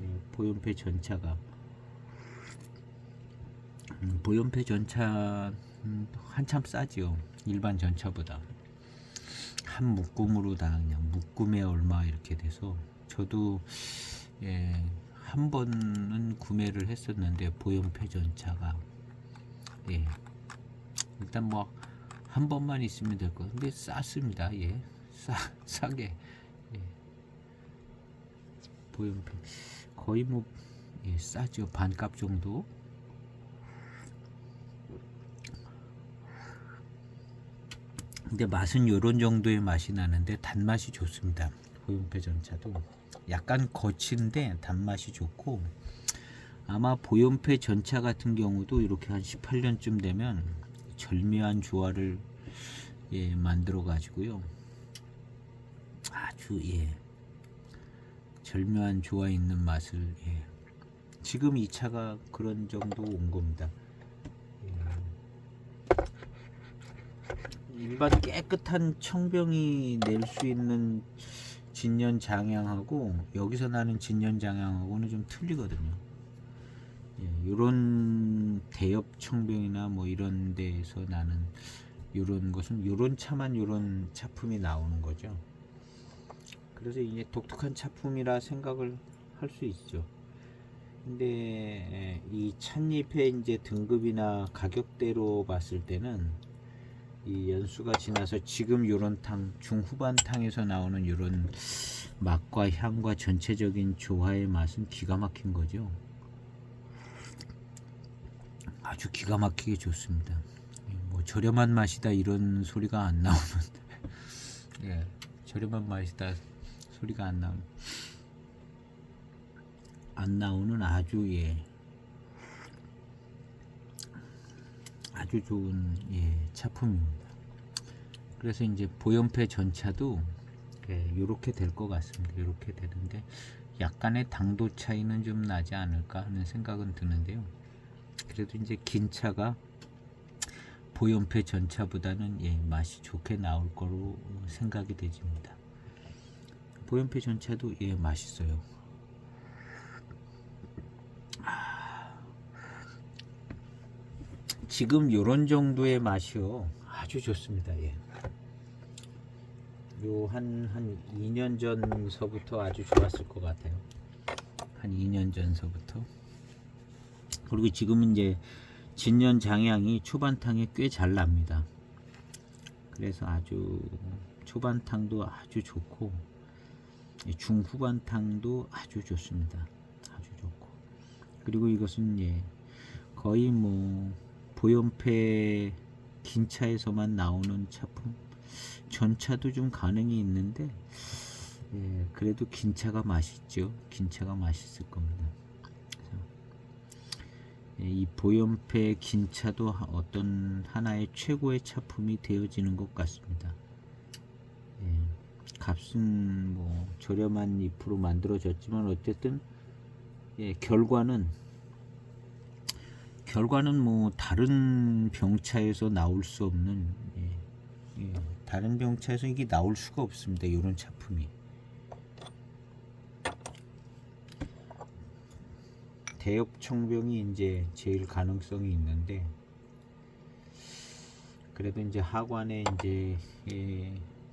예, 보연패 전차가 보연패 전차 한참 싸지요. 일반 전차보다 한 묶음으로 다 그냥 묶음에 얼마 이렇게 돼서 저도 예, 한 번은 구매를 했었는데 보연패 전차가 예, 일단 뭐 한 번만 있으면 될 거. 근데 쌌습니다. 예, 싸게 예, 보연패 거의 뭐 예, 싸죠. 반값 정도. 근데 맛은 요런 정도의 맛이 나는데 단맛이 좋습니다. 보연패 전차도 약간 거친데 단맛이 좋고 아마 보연패 전차 같은 경우도 이렇게 한 18년쯤 되면 절묘한 조화를 예, 만들어 가지고요. 아주 예, 절묘한 조화 있는 맛을 예. 지금 이 차가 그런 정도 온 겁니다. 일반 깨끗한 청병이 낼 수 있는 진년 장향하고 여기서 나는 진년 장향하고는 좀 틀리거든요. 예, 요런 대엽 청병이나 뭐 이런 데에서 나는 요런 것은 요런 차만 요런 차품이 나오는 거죠. 그래서 이게 독특한 차품이라 생각을 할 수 있죠. 근데 이 찻잎의 이제 등급이나 가격대로 봤을 때는 이 연수가 지나서 지금 요런 탕 중후반 탕에서 나오는 요런 맛과 향과 전체적인 조화의 맛은 기가 막힌 거죠. 아주 기가 막히게 좋습니다. 뭐 저렴한 맛이다 이런 소리가 안 나오는데 예, 저렴한 맛이다 소리가 안 나오는 아주 예, 아주 좋은 예, 차품입니다. 그래서 이제 보연패 전차도 이렇게 될 것 같습니다. 이렇게 되는데 약간의 당도 차이는 좀 나지 않을까 하는 생각은 드는데요. 그래도 이제 긴 차가 보연패 전차보다는 맛이 좋게 나올 거로 생각이 되집니다. 보연패 전차도 맛있어요. 지금 요런 정도의 맛이요 아주 좋습니다. 요 한 2년 전서부터 아주 좋았을 것 같아요. 한 2년 전서부터. 그리고 지금은 이제 진년 장향이 초반탕에 꽤 잘 납니다. 그래서 아주 초반탕도 아주 좋고 중후반탕도 아주 좋습니다. 아주 좋고. 그리고 이것은 거의 뭐 보연패 긴 차에서만 나오는 차품. 전차도 좀 가능이 있는데 그래도 긴 차가 맛있죠. 긴 차가 맛있을 겁니다. 이 보연패 긴 차도 어떤 하나의 최고의 차품이 되어지는 것 같습니다. 값은 뭐 저렴한 잎으로 만들어졌지만 어쨌든 결과는 뭐 다른 병차에서 나올 수 없는 다른 병차에서 이게 나올 수가 없습니다. 이런 차품이. 대엽청병이 이제 제일 가능성이 있는데 그래도 이제 하관에 이제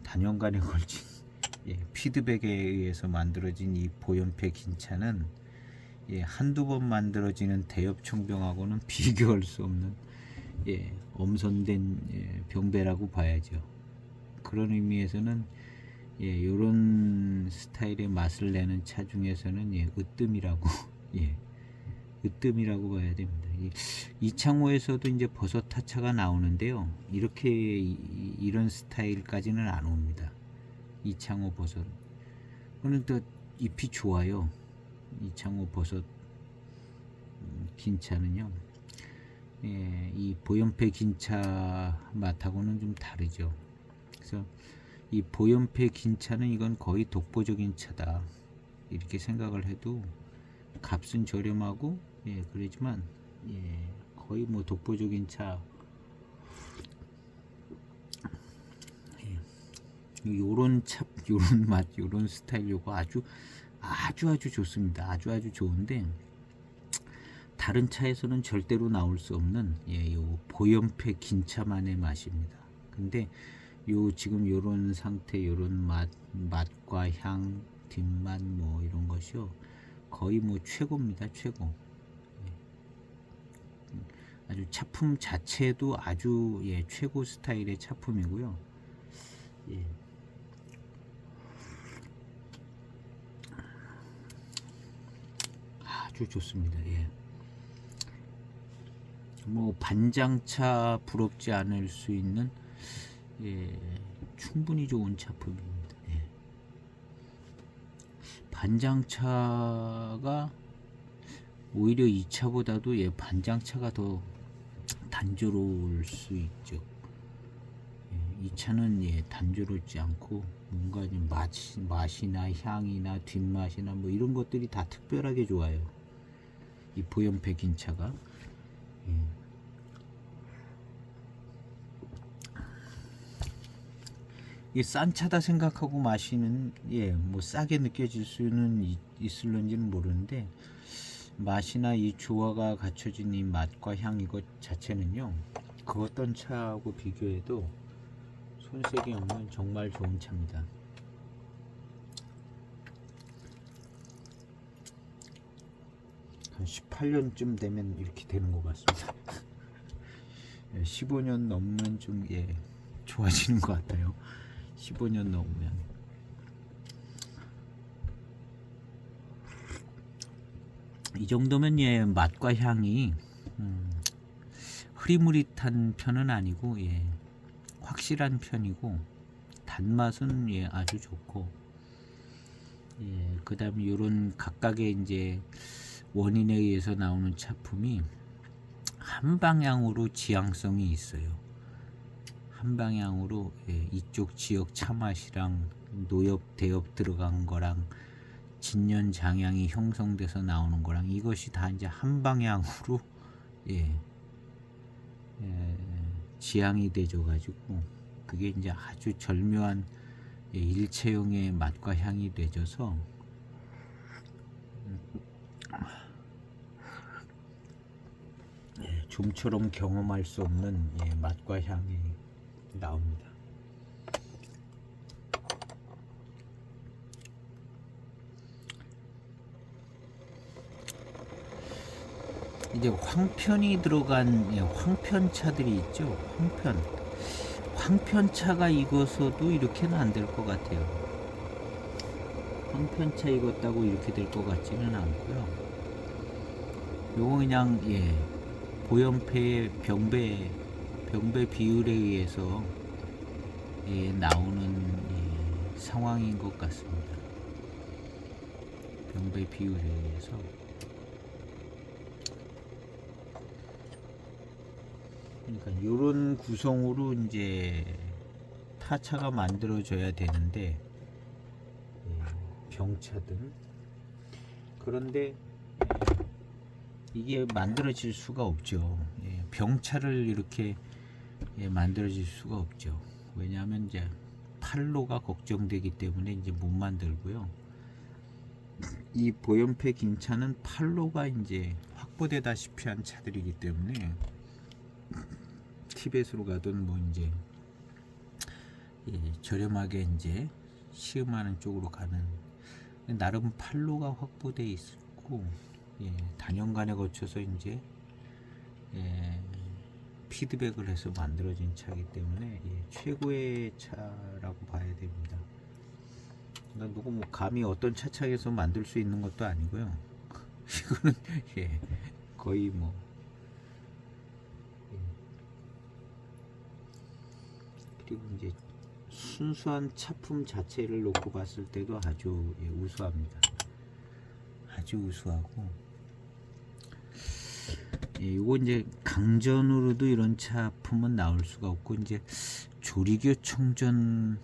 단연간에 걸친 피드백에 의해서 만들어진 이 보연패 긴 차는 한두 번 만들어지는 대엽청병하고는 비교할 수 없는 엄선된 병배라고 봐야죠. 그런 의미에서는 요런 스타일의 맛을 내는 차 중에서는 으뜸이라고 으뜸이라고 봐야 됩니다. 이창호에서도 이제 버섯 타차가 나오는데요. 이렇게 이런 스타일까지는 안 옵니다. 이창호 버섯. 그런데 잎이 좋아요. 이창호 버섯 긴 차는요. 이 보연패 긴 차 맛하고는 좀 다르죠. 그래서 이 보연패 긴 차는 이건 거의 독보적인 차다. 이렇게 생각을 해도 값은 저렴하고 그러지만 거의 뭐 독보적인 차. 요런 맛, 요런 스타일 요거 아주 좋습니다. 아주 좋은데 다른 차에서는 절대로 나올 수 없는 요 보연패 긴 차만의 맛입니다. 근데 요 지금 요런 상태, 요런 맛과 향, 뒷맛 뭐 이런 것이요 거의 뭐 최고입니다. 최고. 아주 차품 자체도 아주 최고 스타일의 차품이고요. 아주 좋습니다. 뭐 반장차 부럽지 않을 수 있는 충분히 좋은 차품입니다. 반장차가 오히려 이 차보다도 반장차가 더 단조로울 수 있죠. 이 차는 단조롭지 않고 뭔가 좀 맛이나 향이나 뒷맛이나 뭐 이런 것들이 다 특별하게 좋아요. 이 보연패 긴 차가. 이 싼 차다 생각하고 마시는 뭐 싸게 느껴질 수는 있을런지는 모르는데 맛이나 이 조화가 갖춰진 이 맛과 향 이것 자체는요 그 어떤 차하고 비교해도 손색이 없는 정말 좋은 차입니다. 한 18년쯤 되면 이렇게 되는 것 같습니다. 15년 넘으면 좀 좋아지는 것 같아요. 15년 넘으면. 이 정도면 맛과 향이 흐릿흐릿한 편은 아니고 확실한 편이고 단맛은 아주 좋고 그 다음에 요런 각각의 이제 원인에 의해서 나오는 차품이 한 방향으로 지향성이 있어요. 한 방향으로 이쪽 지역 차 맛이랑 노엽 대엽 들어간 거랑 진년 장향이 형성돼서 나오는 거랑 이것이 다 이제 한 방향으로 예, 지향이 되져 가지고 그게 이제 아주 절묘한 일체형의 맛과 향이 되져서 좀처럼 경험할 수 없는 맛과 향이 나옵니다. 이제 황편이 들어간 황편차들이 있죠. 황편차가 익어서도 이렇게는 안 될 것 같아요. 황편차 익었다고 이렇게 될 것 같지는 않고요. 요거 그냥 보연패의 병배 비율에 의해서 나오는 상황인 것 같습니다. 병배 비율에 의해서. 그러니까 이런 구성으로 이제 타차가 만들어져야 되는데 병차든 그런데 이게 만들어질 수가 없죠. 병차를 이렇게 만들어질 수가 없죠. 왜냐하면 이제 판로가 걱정되기 때문에 이제 못 만들고요. 이 보연패 긴차는 판로가 이제 확보되다시피 한 차들이기 때문에 티벳으로 가든 뭐 이제 저렴하게 이제 시음하는 쪽으로 가는 나름 판로가 확보돼 있고 단연간에 거쳐서 이제 피드백을 해서 만들어진 차이기 때문에 최고의 차라고 봐야 됩니다. 그러니까 누구 뭐 감히 어떤 차창에서 만들 수 있는 것도 아니고요. 이거는 거의 뭐 그리고 이제 순수한 차품 자체를 놓고 봤을 때도 아주 우수합니다. 아주 우수하고 요거 이제 강전으로도 이런 차품은 나올 수가 없고 이제 조리교 청전이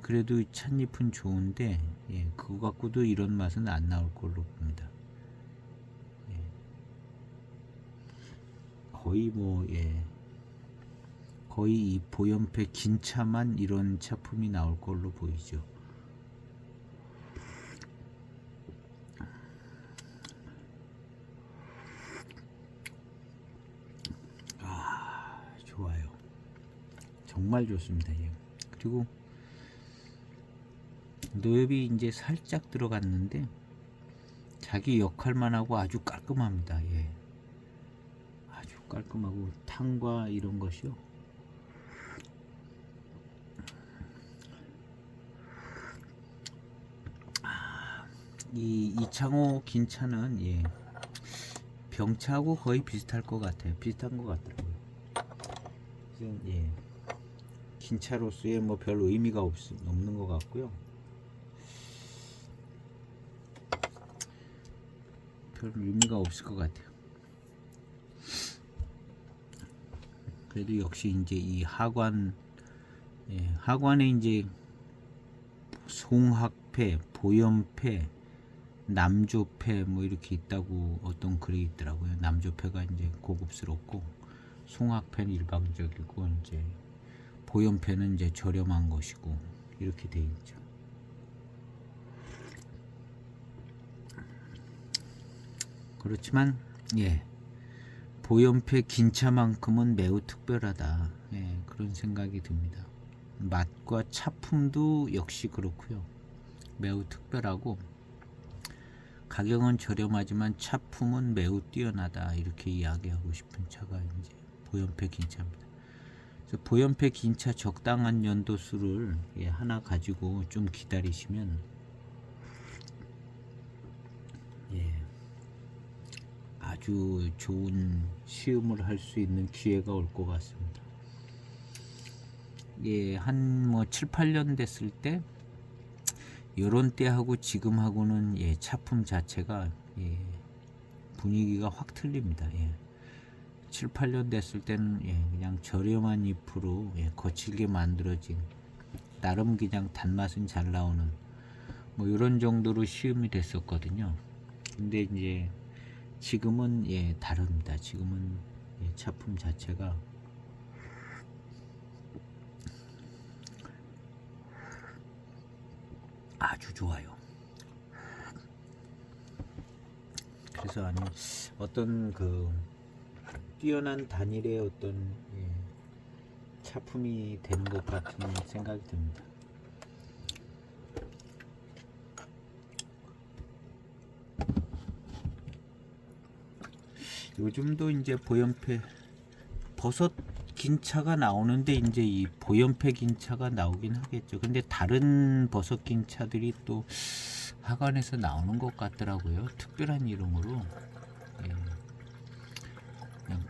그래도 찻잎은 좋은데 그거 갖고도 이런 맛은 안 나올 걸로 봅니다. 거의 뭐 거의 이 보연패 긴 차만 이런 차품이 나올 걸로 보이죠. 좋아요. 정말 좋습니다. 그리고 노엽이 이제 살짝 들어갔는데 자기 역할만 하고 아주 깔끔합니다. 아주 깔끔하고 탕과 이런 것이요. 이 이창호 긴차는 병차하고 거의 비슷할 것 같아요. 비슷한 것 같더라고요. 긴차로서의 뭐 별 의미가 없는 것 같고요. 별 의미가 없을 것 같아요. 그래도 역시 이제 이 하관에 이제 송학패, 보연패, 남조패 뭐 이렇게 있다고 어떤 글이 있더라고요. 남조패가 이제 고급스럽고 송학패는 일방적이고 이제 보연패는 이제 저렴한 것이고 이렇게 돼 있죠. 그렇지만 보연패 긴차만큼은 매우 특별하다. 그런 생각이 듭니다. 맛과 차품도 역시 그렇고요. 매우 특별하고 가격은 저렴하지만 차품은 매우 뛰어나다. 이렇게 이야기하고 싶은 차가 이제 보연패 긴차입니다. 그래서 보연패 긴차 적당한 연도수를 하나 가지고 좀 기다리시면 아주 좋은 시음을 할 수 있는 기회가 올 것 같습니다. 한 뭐 7, 8년 됐을 때 요런 때하고 지금하고는 차품 자체가 분위기가 확 틀립니다. 7, 8년 됐을 때는 그냥 저렴한 잎으로 거칠게 만들어진 나름 그냥 단맛은 잘 나오는 뭐 이런 정도로 시음이 됐었거든요. 근데 이제 지금은 다릅니다. 지금은 차품 자체가 아주 좋아요. 그래서 아니 어떤 그 뛰어난 단일의 어떤 차품이 되는 것 같은 생각이 듭니다. 요즘도 이제 보연패 버섯 긴차가 나오는데 이제 이 보연패 긴차가 나오긴 하겠죠. 근데 다른 버섯 긴차들이 또 하관에서 나오는 것 같더라고요. 특별한 이름으로 그냥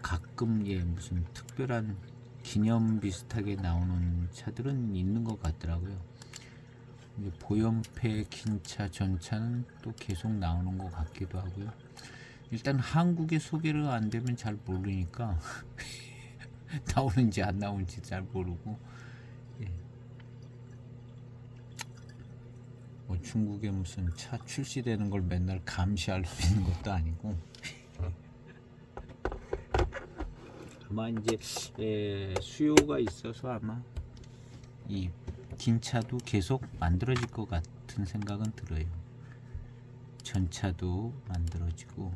가끔 무슨 특별한 기념 비슷하게 나오는 차들은 있는 것 같더라고요. 보연패 긴차 전차는 또 계속 나오는 것 같기도 하고요. 일단 한국에 소개를 안 되면 잘 모르니까 나오는지 안 나오는지 잘 모르고 뭐 중국에 무슨 차 출시되는 걸 맨날 감시할 수 있는 것도 아니고 아마 이제 수요가 있어서 아마 이 긴 차도 계속 만들어질 것 같은 생각은 들어요. 전차도 만들어지고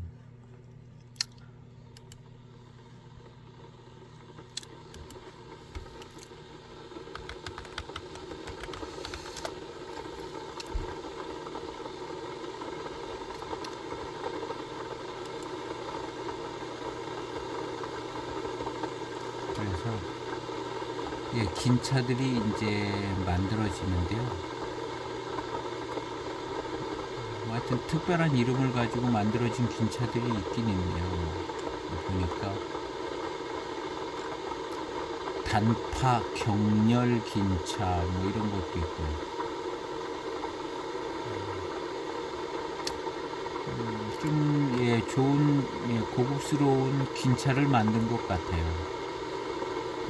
그래서 긴 차들이 이제 만들어지는데요. 하여튼 특별한 이름을 가지고 만들어진 긴 차들이 있긴 있네요. 보니까 단파, 경렬 긴차 뭐 이런 것도 있고요. 좀 좋은 고급스러운 긴차를 만든 것 같아요.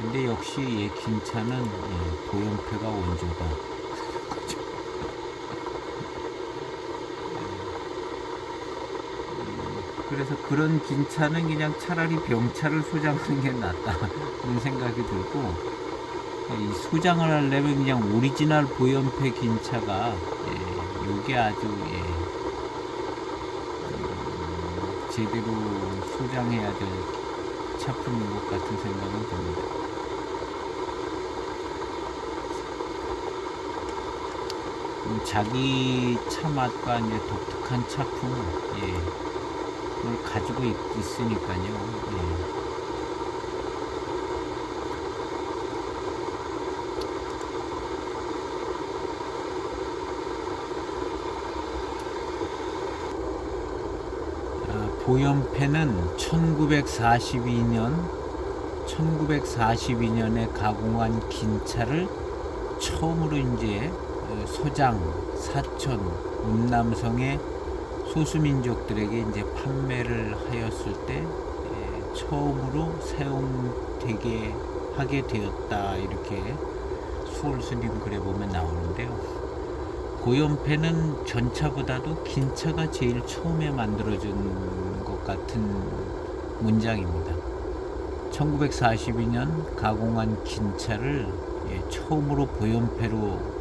근데 역시 긴차는 보연패가 원조다. 그래서 그런 긴차는 그냥 차라리 병차를 소장하는 게 낫다는 생각이 들고, 이 소장을 하려면 그냥 오리지널 보연패 긴차가 요게 아주 제대로 소장해야 될 차품인 것 같은 생각은 듭니다. 자기 차 맛과 이제 독특한 차품을 가지고 있으니까요. 보연패는 1942년에 가공한 긴 차를 처음으로 이제 소장, 사천, 운남성의 소수민족들에게 이제 판매를 하였을 때 처음으로 사용되게 하게 되었다, 이렇게 수월스님 글에 보면 나오는데요. 보연패는 전차보다도 긴 차가 제일 처음에 만들어진 것 같은 문장입니다. 1942년 가공한 긴 차를 처음으로 보연패로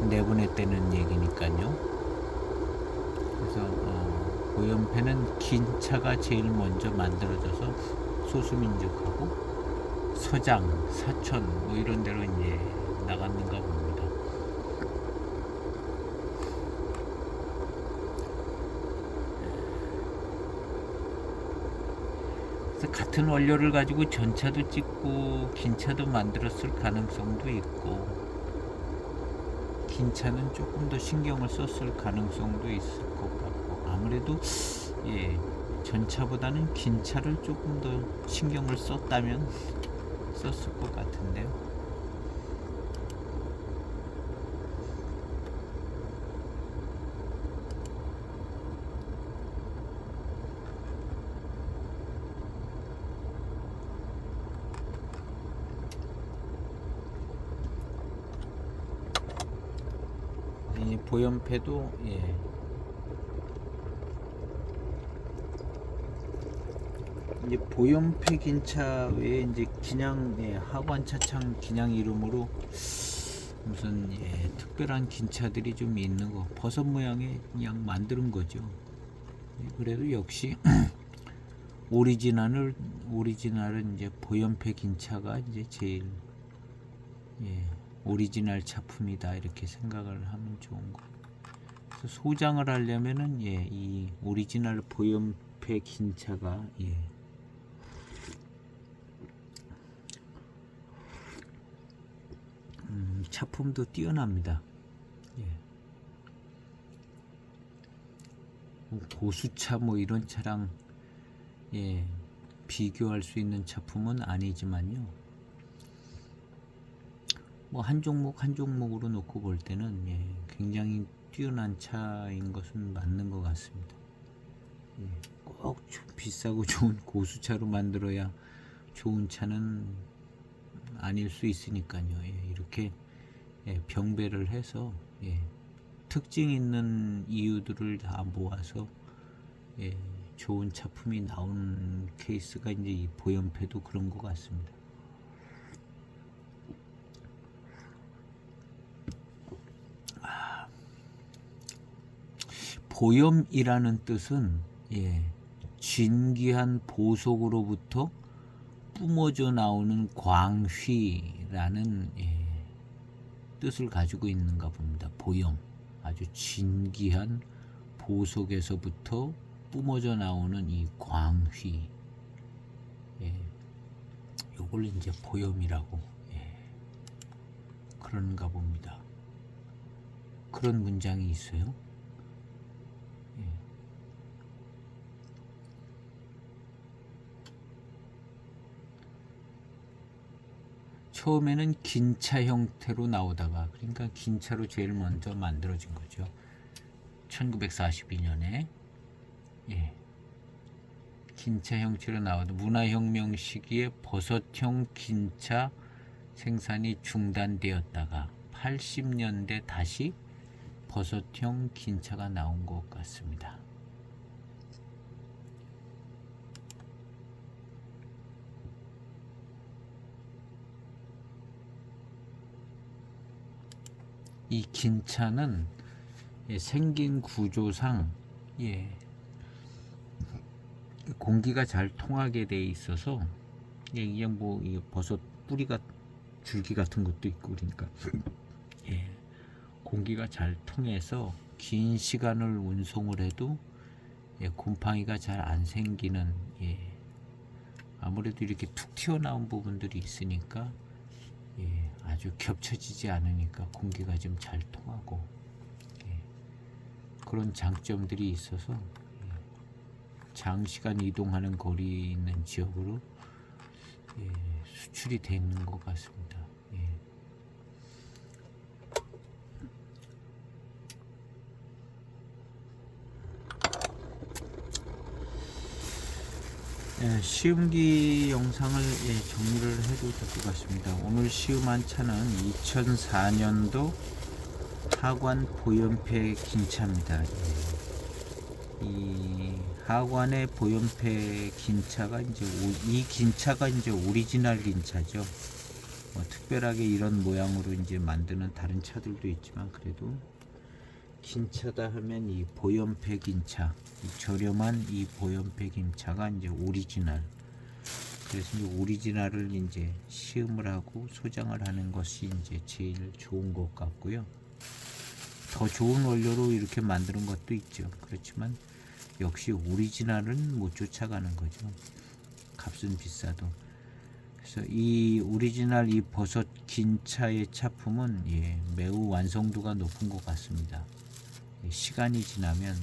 내보냈다는 얘기니까요. 그래서 보연패는 긴 차가 제일 먼저 만들어져서 소수민족하고 서장, 사천 뭐 이런 데로 이제 나갔는가 봅니다. 그래서 같은 원료를 가지고 전차도 찍고 긴 차도 만들었을 가능성도 있고, 긴 차는 조금 더 신경을 썼을 가능성도 있을 것 같고, 아무래도 전차보다는 긴 차를 조금 더 신경을 썼다면 썼을 것 같은데요. 이 보연패도 이제 보연패 긴차 외에 이제 기냥 하관 차창 기냥 이름으로 무슨 특별한 긴차들이 좀 있는 거 버섯 모양의 그냥 만드는 거죠. 그래도 역시 오리지널은 이제 보연패 긴차가 이제 제일 오리지널 차품이다 이렇게 생각을 하면 좋은 거. 그래서 소장을 하려면은 이 오리지널 보연패 긴차가 차품도 뛰어납니다. 고수차 뭐 이런 차랑 비교할 수 있는 차품은 아니지만요. 뭐 한 종목으로 놓고 볼 때는 굉장히 뛰어난 차인 것은 맞는 것 같습니다. 꼭 비싸고 좋은 고수차로 만들어야 좋은 차는 아닐 수 있으니까요. 이렇게 병배를 해서 특징 있는 이유들을 다 모아서 좋은 차품이 나온 케이스가 이제 이 보연패도 그런 것 같습니다. 보염이라는 뜻은 진귀한 보석으로부터 뿜어져 나오는 광휘라는 뜻을 가지고 있는가 봅니다. 보염, 아주 진귀한 보석에서부터 뿜어져 나오는 이 광휘, 요걸 이제 보염이라고 그런가 봅니다. 그런 문장이 있어요. 처음에는 긴차 형태로 나오다가, 그러니까 긴차로 제일 먼저 만들어진 거죠. 1942년에 긴차 형태로 나오다 문화혁명 시기에 버섯형 긴차 생산이 중단되었다가 80년대 다시 버섯형 긴차가 나온 것 같습니다. 이 긴차는 생긴 구조상 공기가 잘 통하게 돼 있어서 이게 뭐 버섯 뿌리가 줄기 같은 것도 있고 그러니까 공기가 잘 통해서 긴 시간을 운송을 해도 곰팡이가 잘 안 생기는 아무래도 이렇게 툭 튀어나온 부분들이 있으니까 아주 겹쳐지지 않으니까 공기가 좀 잘 통하고 그런 장점들이 있어서 장시간 이동하는 거리 있는 지역으로 수출이 되는 것 같습니다. 시음기 영상을 정리를 해도 될 것 같습니다. 오늘 시음한 차는 2004년도 하관 보연패 긴차입니다. 이 하관의 보연패 긴차가 이 긴차가 이제 오리지널 긴차죠. 특별하게 이런 모양으로 이제 만드는 다른 차들도 있지만 그래도 긴차다 하면 이 보연패 긴차, 이 저렴한 이 보연패 긴차가 이제 오리지널. 그래서 이제 오리지널을 이제 시음을 하고 소장을 하는 것이 이제 제일 좋은 것 같고요. 더 좋은 원료로 이렇게 만드는 것도 있죠. 그렇지만 역시 오리지널은 못 쫓아가는 거죠. 값은 비싸도. 그래서 이 오리지널 이 버섯 긴차의 차품은 매우 완성도가 높은 것 같습니다. 시간이 지나면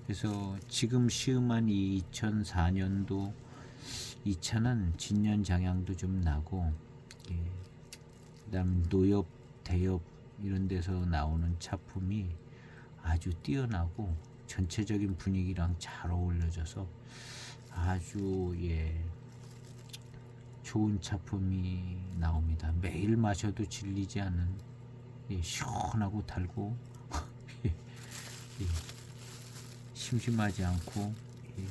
그래서 지금 시음한 이 2004년도 이 차는 진년 장향도 좀 나고 그다음 노엽, 대엽 이런 데서 나오는 차품이 아주 뛰어나고 전체적인 분위기랑 잘 어울려져서 아주 좋은 차품이 나옵니다. 매일 마셔도 질리지 않는 예, 시원하고 달고 예, 예, 심심하지 않고 예,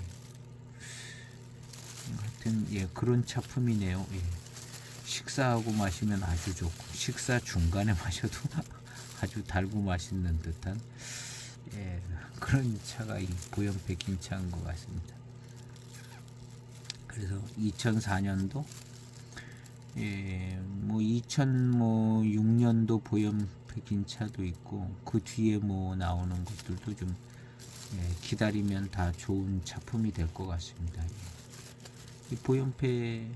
하여튼 예, 그런 차품이네요. 예. 식사하고 마시면 아주 좋고 식사 중간에 마셔도 아주 달고 맛있는 듯한 예, 그런 차가 이 보연패 긴차인 것 같습니다. 그래서 2004년도 예, 뭐 2006년도 보연패 긴차도 있고 그 뒤에 뭐 나오는 것들도 좀 예, 기다리면 다 좋은 작품이 될 것 같습니다. 예. 이 보연패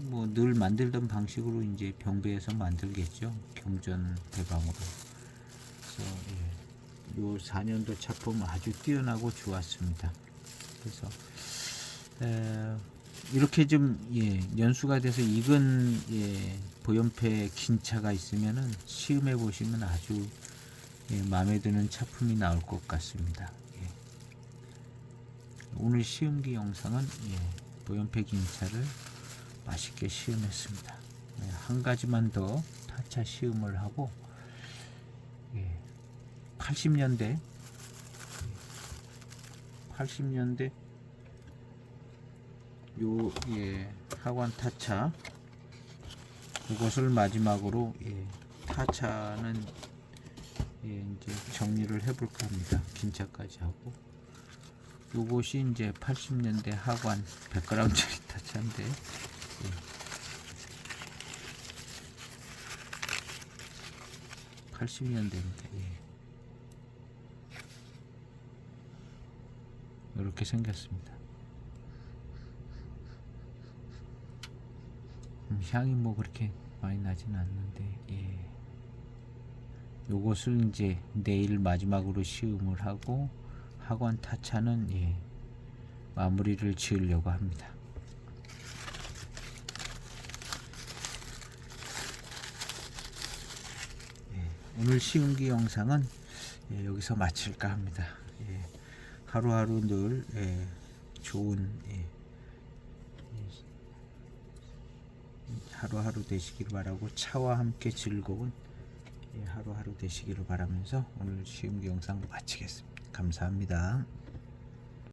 뭐 늘 만들던 방식으로 이제 병배에서 만들겠죠. 경전 대방으로. 그래서 예, 요 4년도 작품 아주 뛰어나고 좋았습니다. 그래서 이렇게 좀 예, 연수가 돼서 익은 예, 보연패 긴 차가 있으면은 시음해 보시면 아주 예, 마음에 드는 작품이 나올 것 같습니다. 예. 오늘 시음기 영상은 예, 보연패 긴 차를 맛있게 시음했습니다. 예, 한 가지만 더 타차 시음을 하고 예, 80년대 요 예, 하관 타차 이것을 마지막으로 예, 타차는 예, 이제 정리를 해볼까 합니다. 긴 차까지 하고 요것이 이제 80년대 하관 100g짜리 타차인데 예. 80년대입니다. 예. 이렇게 생겼습니다. 향이 뭐 그렇게 많이 나진 않는데 예. 요것을 이제 내일 마지막으로 시음을 하고 하관 타차는 예. 마무리를 지으려고 합니다. 예. 오늘 시음기 영상은 예, 여기서 마칠까 합니다. 예. 하루하루 늘 예, 좋은 예, 하루하루 되시기를 바라고 차와 함께 즐거운 예, 하루하루 되시기를 바라면서 오늘 시음기 영상 마치겠습니다. 감사합니다.